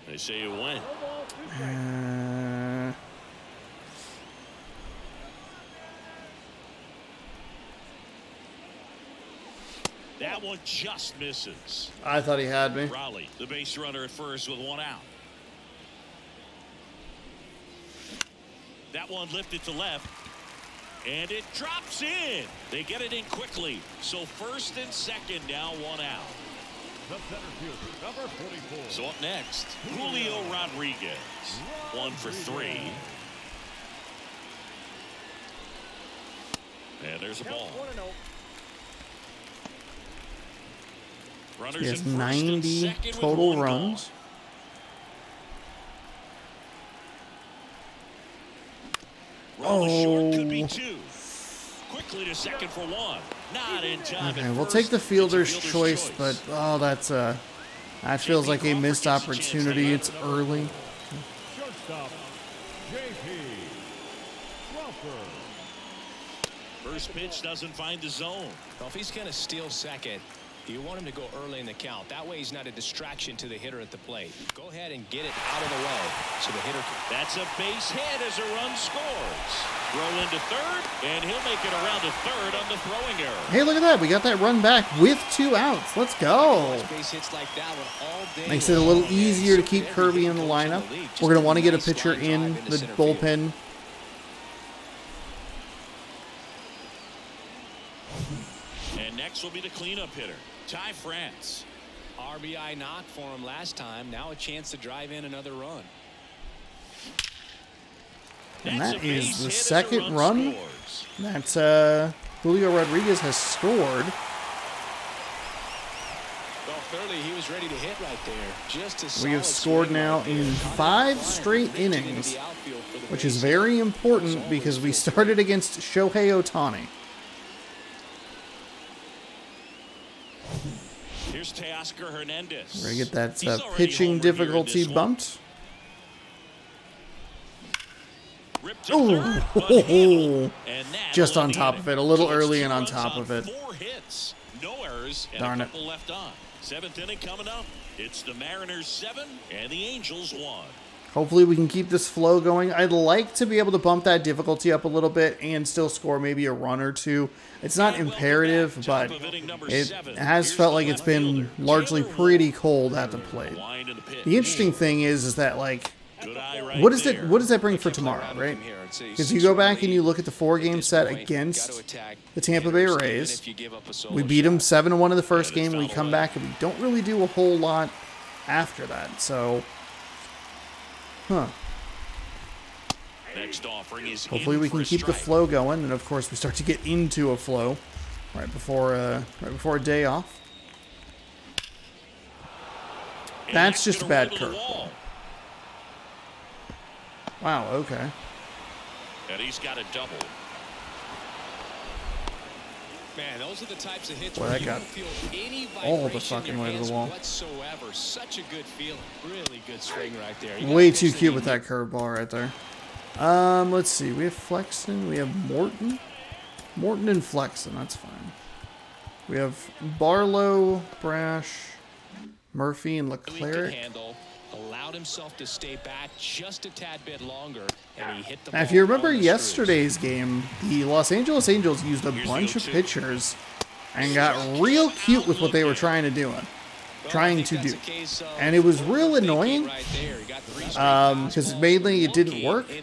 They say it went. That one just misses. I thought he had me. Raleigh, the base runner at first with 1 out. That one lifted to left. And it drops in. They get it in quickly. So first and second now 1 out. The center fielder, number 44. So up next, Julio Rodriguez. 1 for 3. And there's a ball. 1-0. Runners He has in first and 90 second with total 1 runs. gone. Roll short could Oh. be 2. Quickly to second for 1. Not in time. Okay, at we'll first. take the It's a fielder's choice, but oh, that feels like a missed opportunity. It's early. Shortstop, J.P. Crawford. First pitch doesn't find the zone. Well, if he's going to steal second, You want him to go early in the count. That way he's not a distraction to the hitter at the plate. Go ahead and get it out of the way so the hitter can... That's a base hit as a run scores. Throw into third, and he'll make it around to third on the throwing error. Hey, look at that. We got that run back with 2 outs. Let's go. Base hits like that one all day Makes it a little long, easier to man. keep Every Kirby in the coach lineup. league just We're going to want to get a nice pitcher line in drive into the center field. bullpen. And next will be the cleanup hitter, Ty France. RBI knock for him last time. Now a chance to drive in another run. And That's that a is base the hit as a second run scores. that Julio Rodriguez has scored. Well, clearly he was ready to hit right there. Just a We have solid scored swing now right there. in Caught 5 it straight flying, into innings, the outfield for the which is base very hit. important because we started against Shohei Ohtani. Here's Teoscar Hernandez. We're going to get that He's already pitching homered here in difficulty this one. bumped. Ripped to third, but handled. And that Just will on end top the of it, a inning. little So it's early 2 and on runs top of it. 4 hits, no errors, and Darn a it. couple left on. 7th inning coming up. It's the Mariners 7 and the Angels 1. Hopefully we can keep this flow going. I'd like to be able to bump that difficulty up a little bit and still score maybe a run or two. It's not imperative, but it has felt like it's been largely pretty cold at the plate. The interesting thing is that, like, what does that bring for tomorrow, right? Because you go back and you look at the 4-game set against the Tampa Bay Rays. We beat them 7-1 in the first game. We come back and we don't really do a whole lot after that. So, Next offering is hopefully we can keep the flow going, and of course we start to get into a flow right before a day off. That's just a bad curveball. Wow. Okay. And he's got a double. Man, those are the types of hits Boy, where that you got don't feel any all the vibration in fucking your way to the hands wall. whatsoever. Such a good feeling. Really good swing right there. You Way gotta too pitch the cute game. with that curveball right there. Let's see. We have Flexen. We have Morton. Morton and Flexen. That's fine. We have Barlow, Brash, Murphy, and He could Leclerc. handle, allowed himself to stay back just a tad bit longer, and he hit the Now, ball if you remember on the yesterday's game, the Los Angeles Angels used a bunch of pitchers and got real cute with what they were trying to do. And it was real annoying because mainly it didn't work. I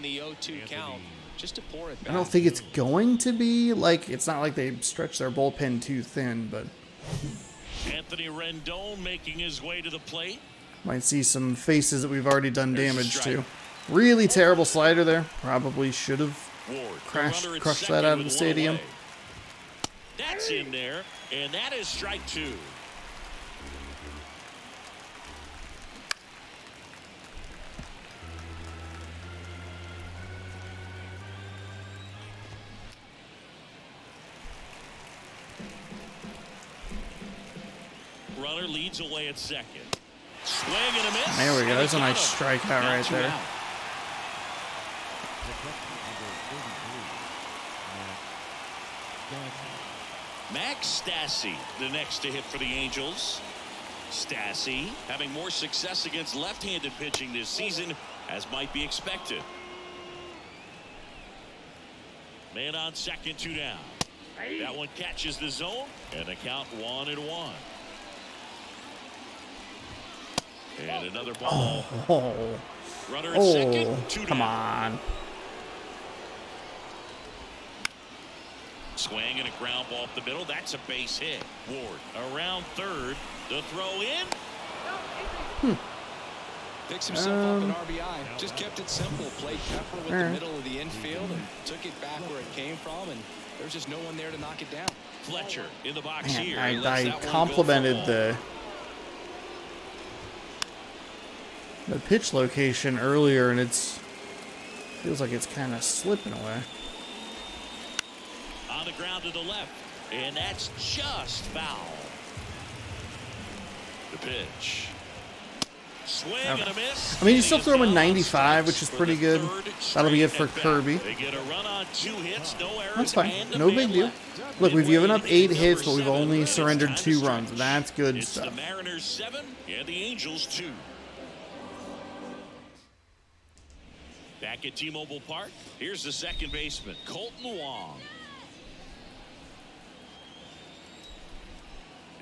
don't think it's going to be like, it's not like they stretched their bullpen too thin, but Anthony Rendon making his way to the plate. might see some faces that we've already done damage to. Really terrible slider there. Probably should have Ward, crushed runner at that second out of the with one stadium. away. That's in there, and that is strike 2. Runner leads away at second. Swing and a miss. There we go. And That's a he got nice him. strikeout Now right 2 there. out. Max Stassi, the next to hit for the Angels. Stassi having more success against left-handed pitching this season, as might be expected. Man on second, 2 down. That one catches the zone, and the count 1-1. And another ball. Oh, Runner at second, 2 come down. on. Swing and a ground ball up the middle. That's a base hit. Ward around third. The throw in. Picks himself up an RBI. Just kept it simple. Played pepper with the middle of the infield and took it back where it came from, and there's just no one there to knock it down. Fletcher in the box Man, here. I Lets that one go complimented for a the pitch location earlier, and feels like it's kind of slipping away. ball. On the ground to the left, and that's just foul. The pitch. Swing Okay. and a miss. I mean, you still throw him a 95, which is pretty good. That'll be it for Kirby. They get a run on 2 hits, no errors. That's fine. And a No man big deal. left. Look, we've given up 8 hits, but we've Number only 7, surrendered it's 2 time to runs. stretch. That's good It's stuff. the Mariners 7 and the Angels 2. Back at T-Mobile Park, here's the second baseman, Colton Wong.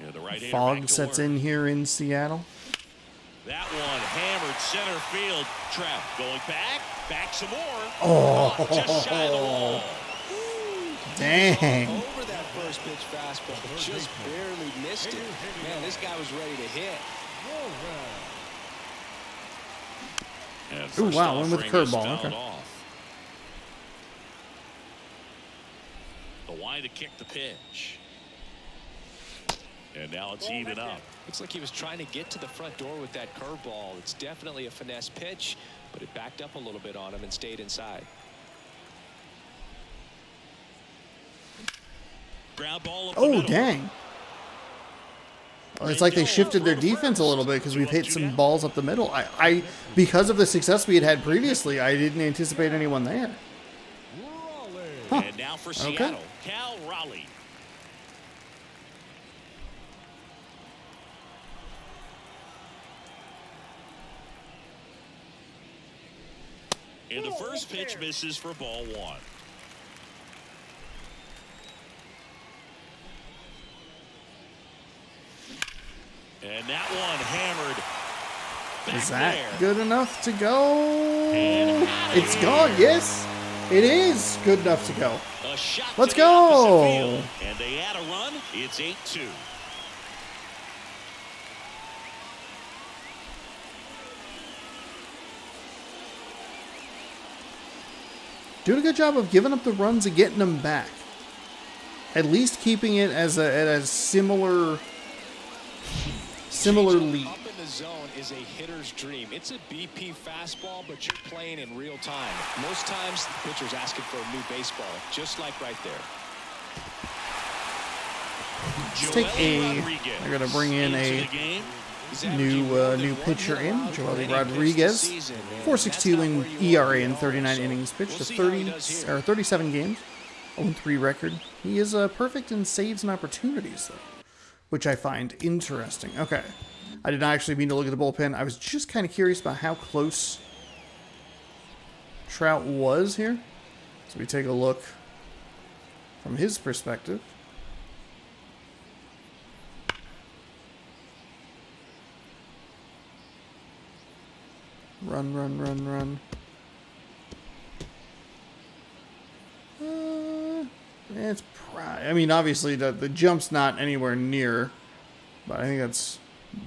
Yeah, the right-hander back Fog to sets work. in here in Seattle. That one hammered center field. Trap going back some more. Oh. Just shy of the wall. Dang. Over that first pitch fastball, just barely missed it. Man, this guy was ready to hit. And Ooh, first wow, went with a offering is curveball, fouled okay. off. The wide to kick the pitch. And now it's even up. Looks like he was trying to get to the front door with that curveball. It's definitely a finesse pitch, but it backed up a little bit on him and stayed inside. Ground ball up the Oh, middle. dang. Well, it's like they shifted their defense a little bit because we've hit some balls up the middle. Because of the success we had previously, I didn't anticipate anyone there. Huh. And now for Okay. Seattle, Cal Raleigh. And the first pitch misses for ball 1. And that one hammered. Is Back that there. good enough to go? And out of It's gone. here. Yes, it is good enough to go. A shot Let's to the opposite go. field, and they add a run. It's 8-2. Doing a good job of giving up the runs and getting them back. At least keeping it as a similar lead. Up in the zone is a hitter's dream. It's a BP fastball, but you're playing in real time. Most times, the pitcher's asking for a new baseball, just like right there. Let's take Joely a. Rodriguez They're gonna bring in into a the game. He's averaging more than new one pitcher hit in, allowed per Joely inning pitched Rodriguez. this season, and 4.62 that's in not where you ERA want in to be 39 so innings pitched, we'll a see how he does here. 37 games, 0-3 record. He is perfect in saves and opportunities, though, which I find interesting. Okay, I did not actually mean to look at the bullpen. I was just kind of curious about how close Trout was here. So we take a look from his perspective. Run, run, run, run. It's I mean, obviously the jump's not anywhere near, but I think that's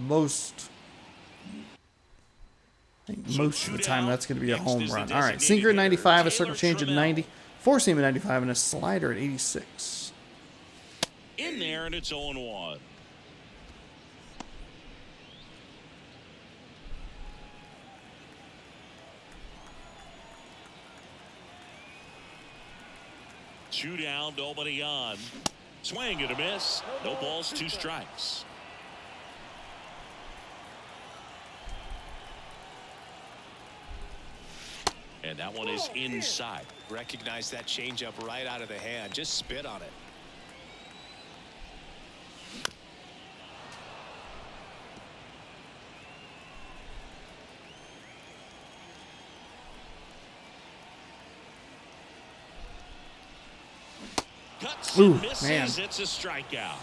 most of the time that's going to be a home run. All right, sinker at 95, a circle change at 90, four seam at 95, and a slider at 86. In there, and it's 0-1. Two down, nobody on. Swing and a miss. No balls, 2 strikes. And that one is inside. Recognize that changeup right out of the hand. Just spit on it. Cuts Ooh, and misses. man. It's a strikeout.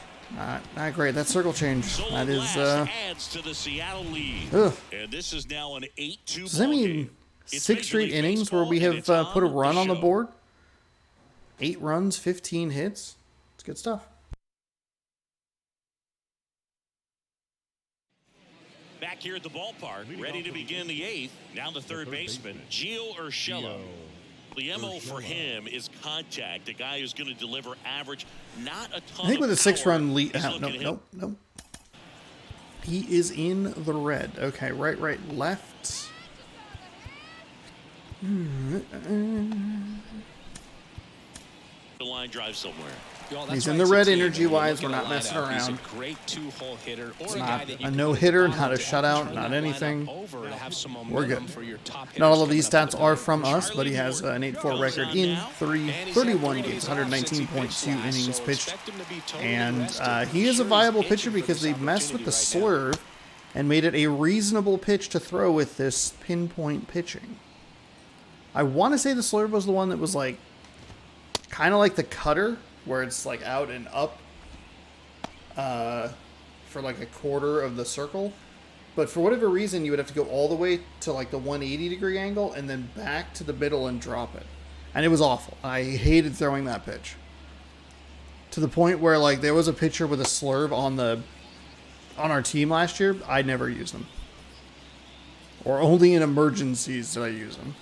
Not great. That circle change. So That is. last adds to the Seattle lead. Ugh. And this is now an 8-2 Does that ball mean game. It's 6 Major straight League innings where Baseball, we and have it's put a on run on the show. board? 8 runs, 15 hits. It's good stuff. Back here at the ballpark, ready to begin the 8th. Now the third baseman, Gio Urshela. The MO for him is contact, a guy who's going to deliver average, not a ton I think of with a 6-run lead. He's No, looking at him. no. He is in the red. Okay, right, left. The line drive somewhere. He's in the red energy-wise. We're not messing around. He's a great two-hole hitter. It's not a no-hitter, not a shutout, not anything. We're good. Not all of these stats are from us, but he has an 8-4 record in 31 games, 119.2 innings pitched. And he is a viable pitcher because they messed with the slurve and made it a reasonable pitch to throw with this pinpoint pitching. I want to say the slurve was the one that was like kind of like the cutter, where it's like out and up for like a quarter of the circle. But for whatever reason, you would have to go all the way to like the 180-degree angle and then back to the middle and drop it. And it was awful. I hated throwing that pitch. To the point where like there was a pitcher with a slurve on our team last year. I never used them. Or only in emergencies did I use them.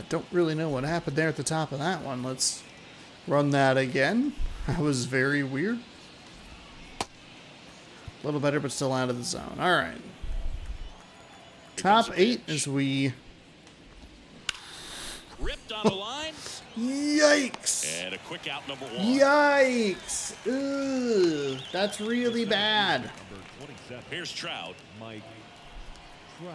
Don't really know what happened there at the top of that one. Let's run that again. That was very weird. A little better, but still out of the zone. All right. Top 8 as we... Ripped on the line. Yikes. And a quick out, number 1. Yikes. Ugh. That's really bad. Here's Trout. Mike Trout.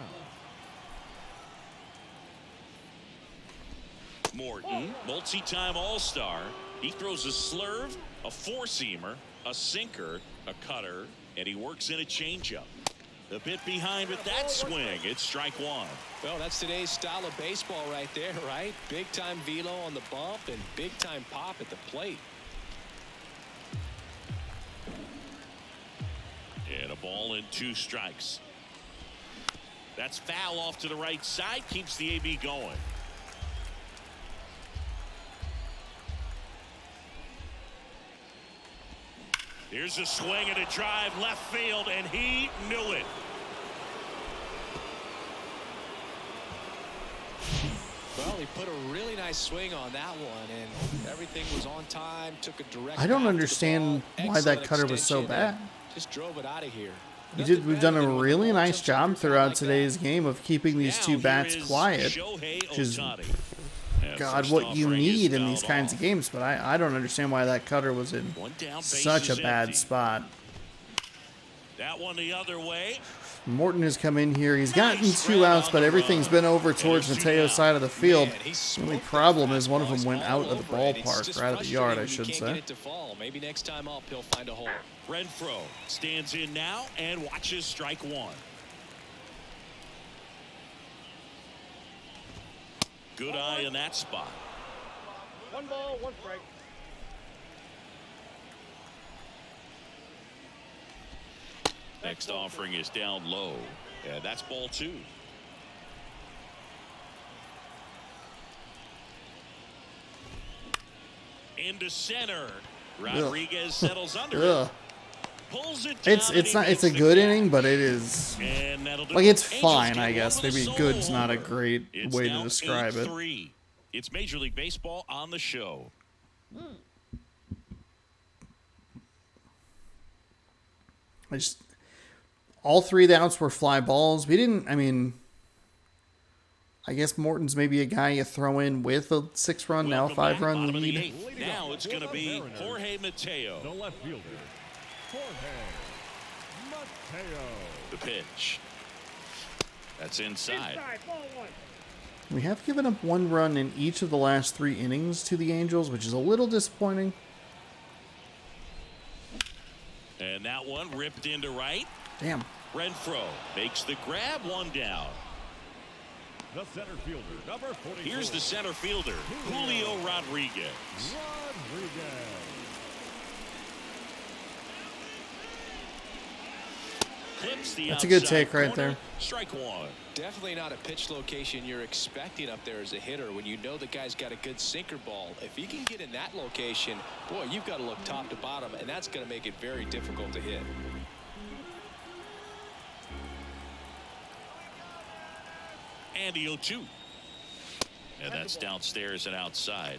Morton, multi-time All-Star. He throws a slurve, a four-seamer, a sinker, a cutter, and he works in a changeup. A bit behind with that swing. It's strike 1. Well, that's today's style of baseball right there, right? Big-time velo on the bump and big-time pop at the plate. And a ball and 2 strikes. That's foul off to the right side. Keeps the AB going. Here's a swing and a drive left field, and he knew it. Well, he put a really nice swing on that one, and everything was on time. Took a direct. I don't understand why that cutter was so bad. Just drove it out of here. We've done a really nice job throughout today's game of keeping these two bats quiet, which is, God, what you need in these kinds of games. But I don't understand why that cutter was in such a bad spot. That one the other way. Morton has come in here. He's gotten 2 outs, but everything's been over towards Mateo's side of the field. The only problem is one of them went out of the ballpark, or out of the yard, I should say. Maybe next time up, he'll find a hole. Renfroe stands in now and watches strike 1. Good eye in that spot. 1 ball, 1 strike. Next offering is down low. And that's ball 2. Into center. Rodriguez settles under it. Pulls it down. It's a good inning, but it is like it's fine, I guess. Maybe good's not a great way to describe it. It's Major League Baseball on the show. All 3 of the outs were fly balls. I guess Morton's maybe a guy you throw in with a 6-run, now 5-run lead. Now it's going to be Jorge Mateo. The left fielder, Jorge Mateo. The pitch. That's inside. Ball 1. We have given up 1 run in each of the last 3 innings to the Angels, which is a little disappointing. And that one ripped into right. Damn. Renfroe makes the grab, 1 down. The center fielder, number 44. Here's the center fielder, Julio Rodriguez. That's a good take right there. Strike 1. Definitely not a pitch location you're expecting up there as a hitter when you know the guy's got a good sinker ball. If he can get in that location, boy, you've got to look top to bottom, and that's going to make it very difficult to hit. And the 0-2. And that's downstairs and outside.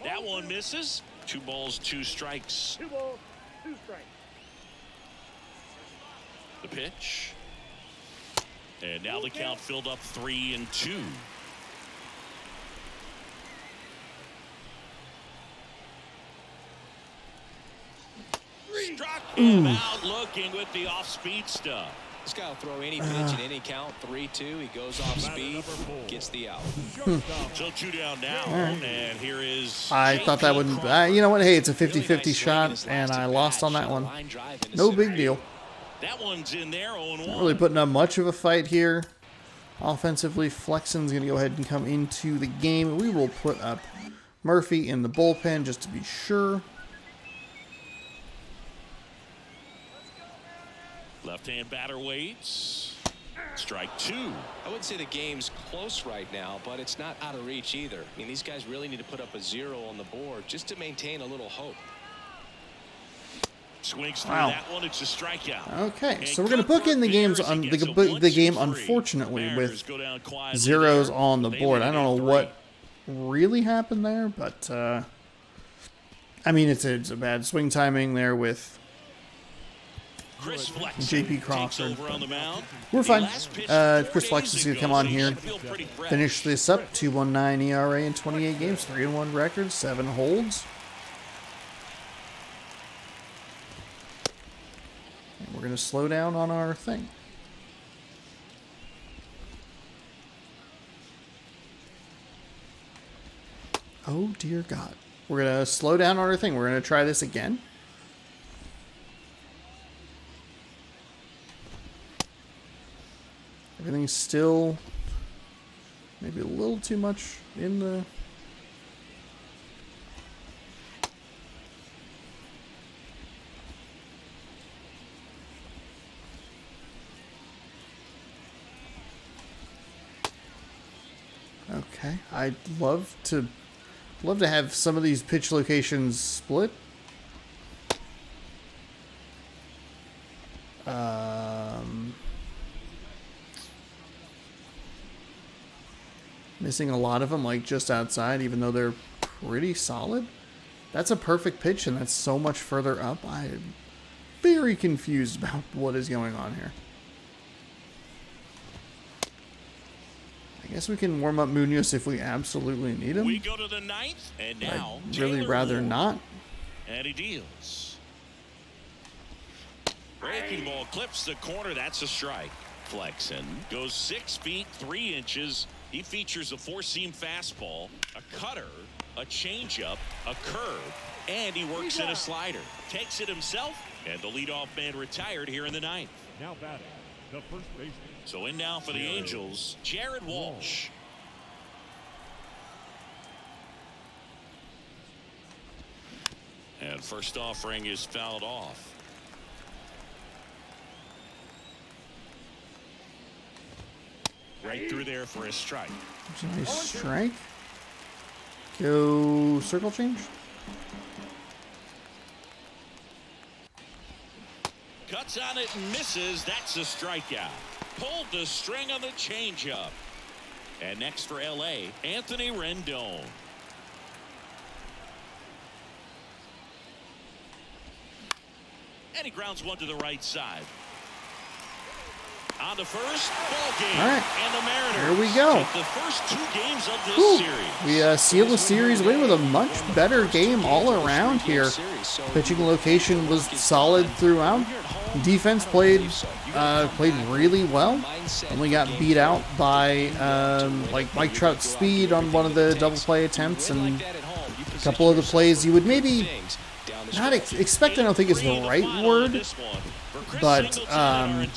That one misses. 2 balls, 2 strikes. 2 balls, 2 strikes. The pitch. And now the count filled up 3-2. Struck him out looking with the off-speed stuff. This guy will throw any pitch at any count. 3-2. He goes off speed, gets the out. So 2 down now, and here is. I thought that wouldn't. You know what? Hey, it's a 50-50 shot, and I lost on that one. No big deal. That one's in there. 0-1. Not really putting up much of a fight here. Offensively, Flexen's going to go ahead and come into the game. We will put up Murphy in the bullpen just to be sure. Left-hand batter waits. Strike 2. I wouldn't say the game's close right now, but it's not out of reach either. I mean, these guys really need to put up a 0 on the board just to maintain a little hope. Swings through that one. It's a strikeout. Okay, so we're going to book in the games on the game, unfortunately, with 0s on the board. I don't know what really happened there, but I mean, it's a bad swing timing there with JP Crawford. We're fine. Chris Flex is going to come on here, finish this up. 2.19 ERA in 28 games, 3-1 record, 7 holds. And we're going to slow down on our thing. Oh dear God. We're going to slow down on our thing. We're going to try this again. Everything's still maybe a little too much in the... Okay, I'd love to have some of these pitch locations split. Missing a lot of them, like just outside, even though they're pretty solid. That's a perfect pitch, and that's so much further up. I am very confused about what is going on here. I guess we can warm up Munoz if we absolutely need him. We go to the 9th, and now I'd really rather not. And he deals. Breaking ball clips the corner. That's a strike. Flexen goes 6 feet 3 inches. He features a 4-seam fastball, a cutter, a changeup, a curve, and he works in a slider. Takes it himself, and the leadoff man retired here in the 9th. Now batting, the first baseman. So in now for the Angels, Jared Walsh. And first offering is fouled off. Right through there for a strike. Nice strike. Go circle change. Cuts on it and misses. That's a strikeout. Pulled the string on the changeup. And next for LA, Anthony Rendon. And he grounds one to the right side. On the first ball game, all right. And the Mariners here we go. take the first 2 games of this series. We seal the series win with a much better game all around here. Pitching location was solid throughout. Defense played really well. Only got beat out by like Mike Trout's speed on one of the double play attempts, and a couple of the plays you would maybe not expect. I don't think is the right word. But a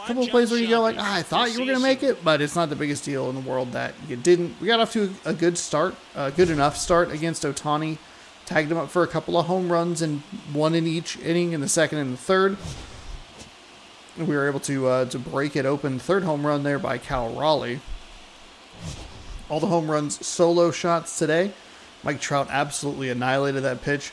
couple of plays where you go like, I thought you were going to make it, but it's not the biggest deal in the world that you didn't. We got off to a good start, a good enough start against Ohtani. Tagged him up for a couple of home runs, and one in each inning in the second and the third. And we were able to break it open. Third home run there by Cal Raleigh. All the home runs solo shots today. Mike Trout absolutely annihilated that pitch.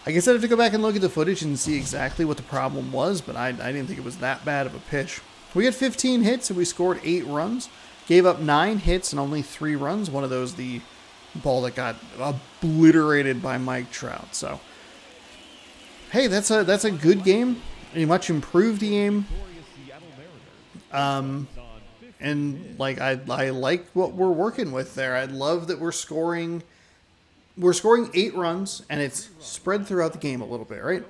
I guess I'd have to go back and look at the footage and see exactly what the problem was, but I didn't think it was that bad of a pitch. We had 15 hits and we scored 8 runs. Gave up 9 hits and only 3 runs. One of those, the ball that got obliterated by Mike Trout. So, hey, that's a good game. A much improved game. And like I like what we're working with there. I love that we're scoring 8 runs and it's spread throughout the game a little bit, right?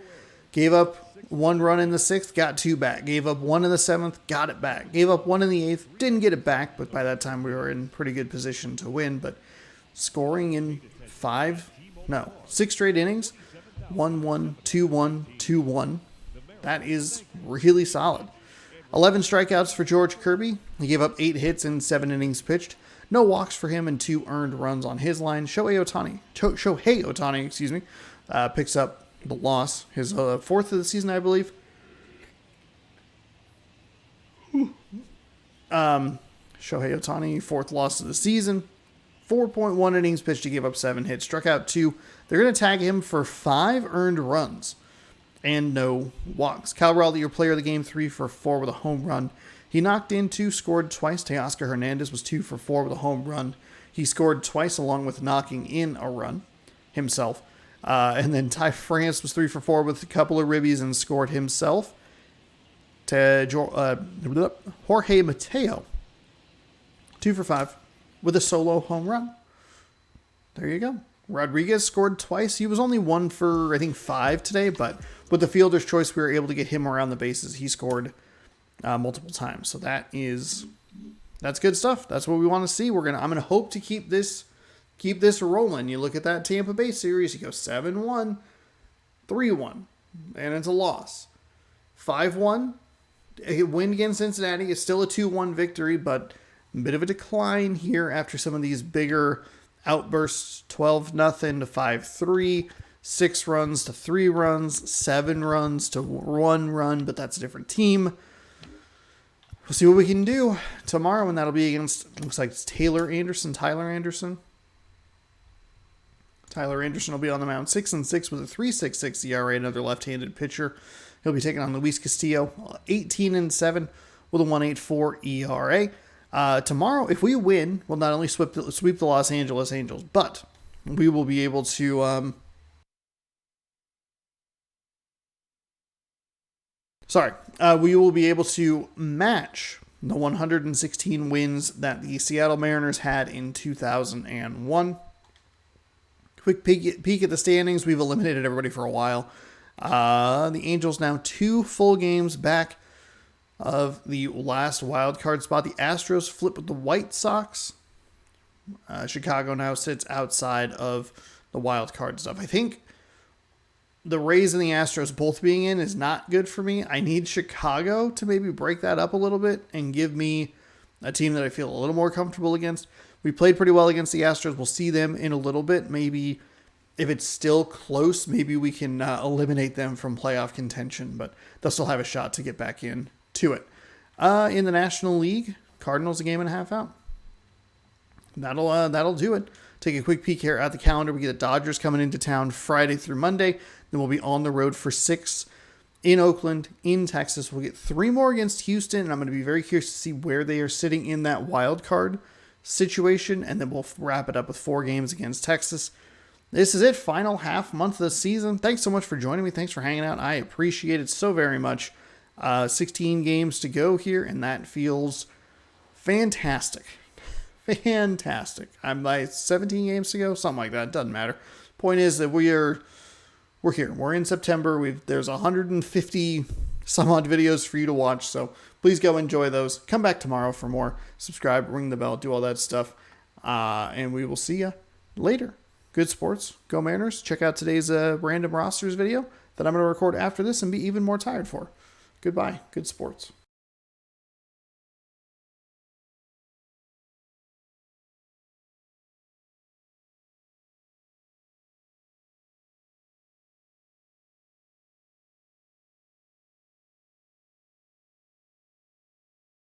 Gave up 1 run in the 6th, got 2 back. Gave up 1 in the 7th, got it back. Gave up 1 in the 8th, didn't get it back, but by that time we were in pretty good position to win. But scoring in 6 straight innings, 1-1, 2-1, 2-1. That is really solid. 11 strikeouts for George Kirby. He gave up 8 hits in 7 innings pitched. No walks for him and 2 earned runs on his line. Shohei Ohtani, picks up the loss. His 4th of the season, I believe. Shohei Ohtani, 4th loss of the season. 4.1 innings pitched. He gave up 7 hits. Struck out 2. They're going to tag him for 5 earned runs and no walks. Cal Raleigh, your player of the game, 3 for 4 with a home run. He knocked in 2, scored twice. Teoscar Hernandez was 2 for 4 with a home run. He scored twice along with knocking in a run himself. And then Ty France was 3 for 4 with a couple of ribbies and scored himself. Jorge Mateo, 2 for 5 with a solo home run. There you go. Rodriguez scored twice. He was only 1 for, I think, 5 today, but with the fielder's choice, we were able to get him around the bases. He scored multiple times. So that's good stuff. That's what we want to see. I'm gonna hope to keep this rolling. You look at that Tampa Bay series, you go 7-1, 3-1, and it's a loss. 5-1, a win against Cincinnati is still a 2-1 victory, but a bit of a decline here after some of these bigger outbursts. 12-0 to 5-3, 6 runs to 3 runs, 7 runs to 1 run, but that's a different team. We'll see what we can do tomorrow, and that'll be against, looks like it's Tyler Anderson. Tyler Anderson will be on the mound, 6-6 with a 3.66 ERA, another left-handed pitcher. He'll be taking on Luis Castillo, 18-7 with a 1.84 ERA. Tomorrow, if we win, we'll not only sweep the Los Angeles Angels, but we will be able to we will be able to match the 116 wins that the Seattle Mariners had in 2001. Quick peek at the standings. We've eliminated everybody for a while. The Angels now 2 full games back of the last wild card spot. The Astros flip with the White Sox. Chicago now sits outside of the wild card stuff. I think the Rays and the Astros both being in is not good for me. I need Chicago to maybe break that up a little bit and give me a team that I feel a little more comfortable against. We played pretty well against the Astros. We'll see them in a little bit. Maybe if it's still close, maybe we can eliminate them from playoff contention, but they'll still have a shot to get back in to it. In the National League, Cardinals a game and a half out. That'll do it. Take a quick peek here at the calendar. We get the Dodgers coming into town Friday through Monday. Then we'll be on the road for 6 in Oakland, in Texas. We'll get 3 more against Houston, and I'm going to be very curious to see where they are sitting in that wild card situation, and then we'll wrap it up with 4 games against Texas. This is it. Final month of the season. Thanks so much for joining me. Thanks for hanging out. I appreciate it so very much. 16 games to go here, and that feels fantastic. Fantastic. I'm like 17 games to go, something like that. Doesn't matter. Point is that we're here. We're in September. There's 150 some odd videos for you to watch, so please go enjoy those. Come back tomorrow for more. Subscribe, ring the bell, do all that stuff, and we will see you later. Good sports. Go Mariners. Check out today's random rosters video that I'm going to record after this and be even more tired for. Goodbye. Good sports.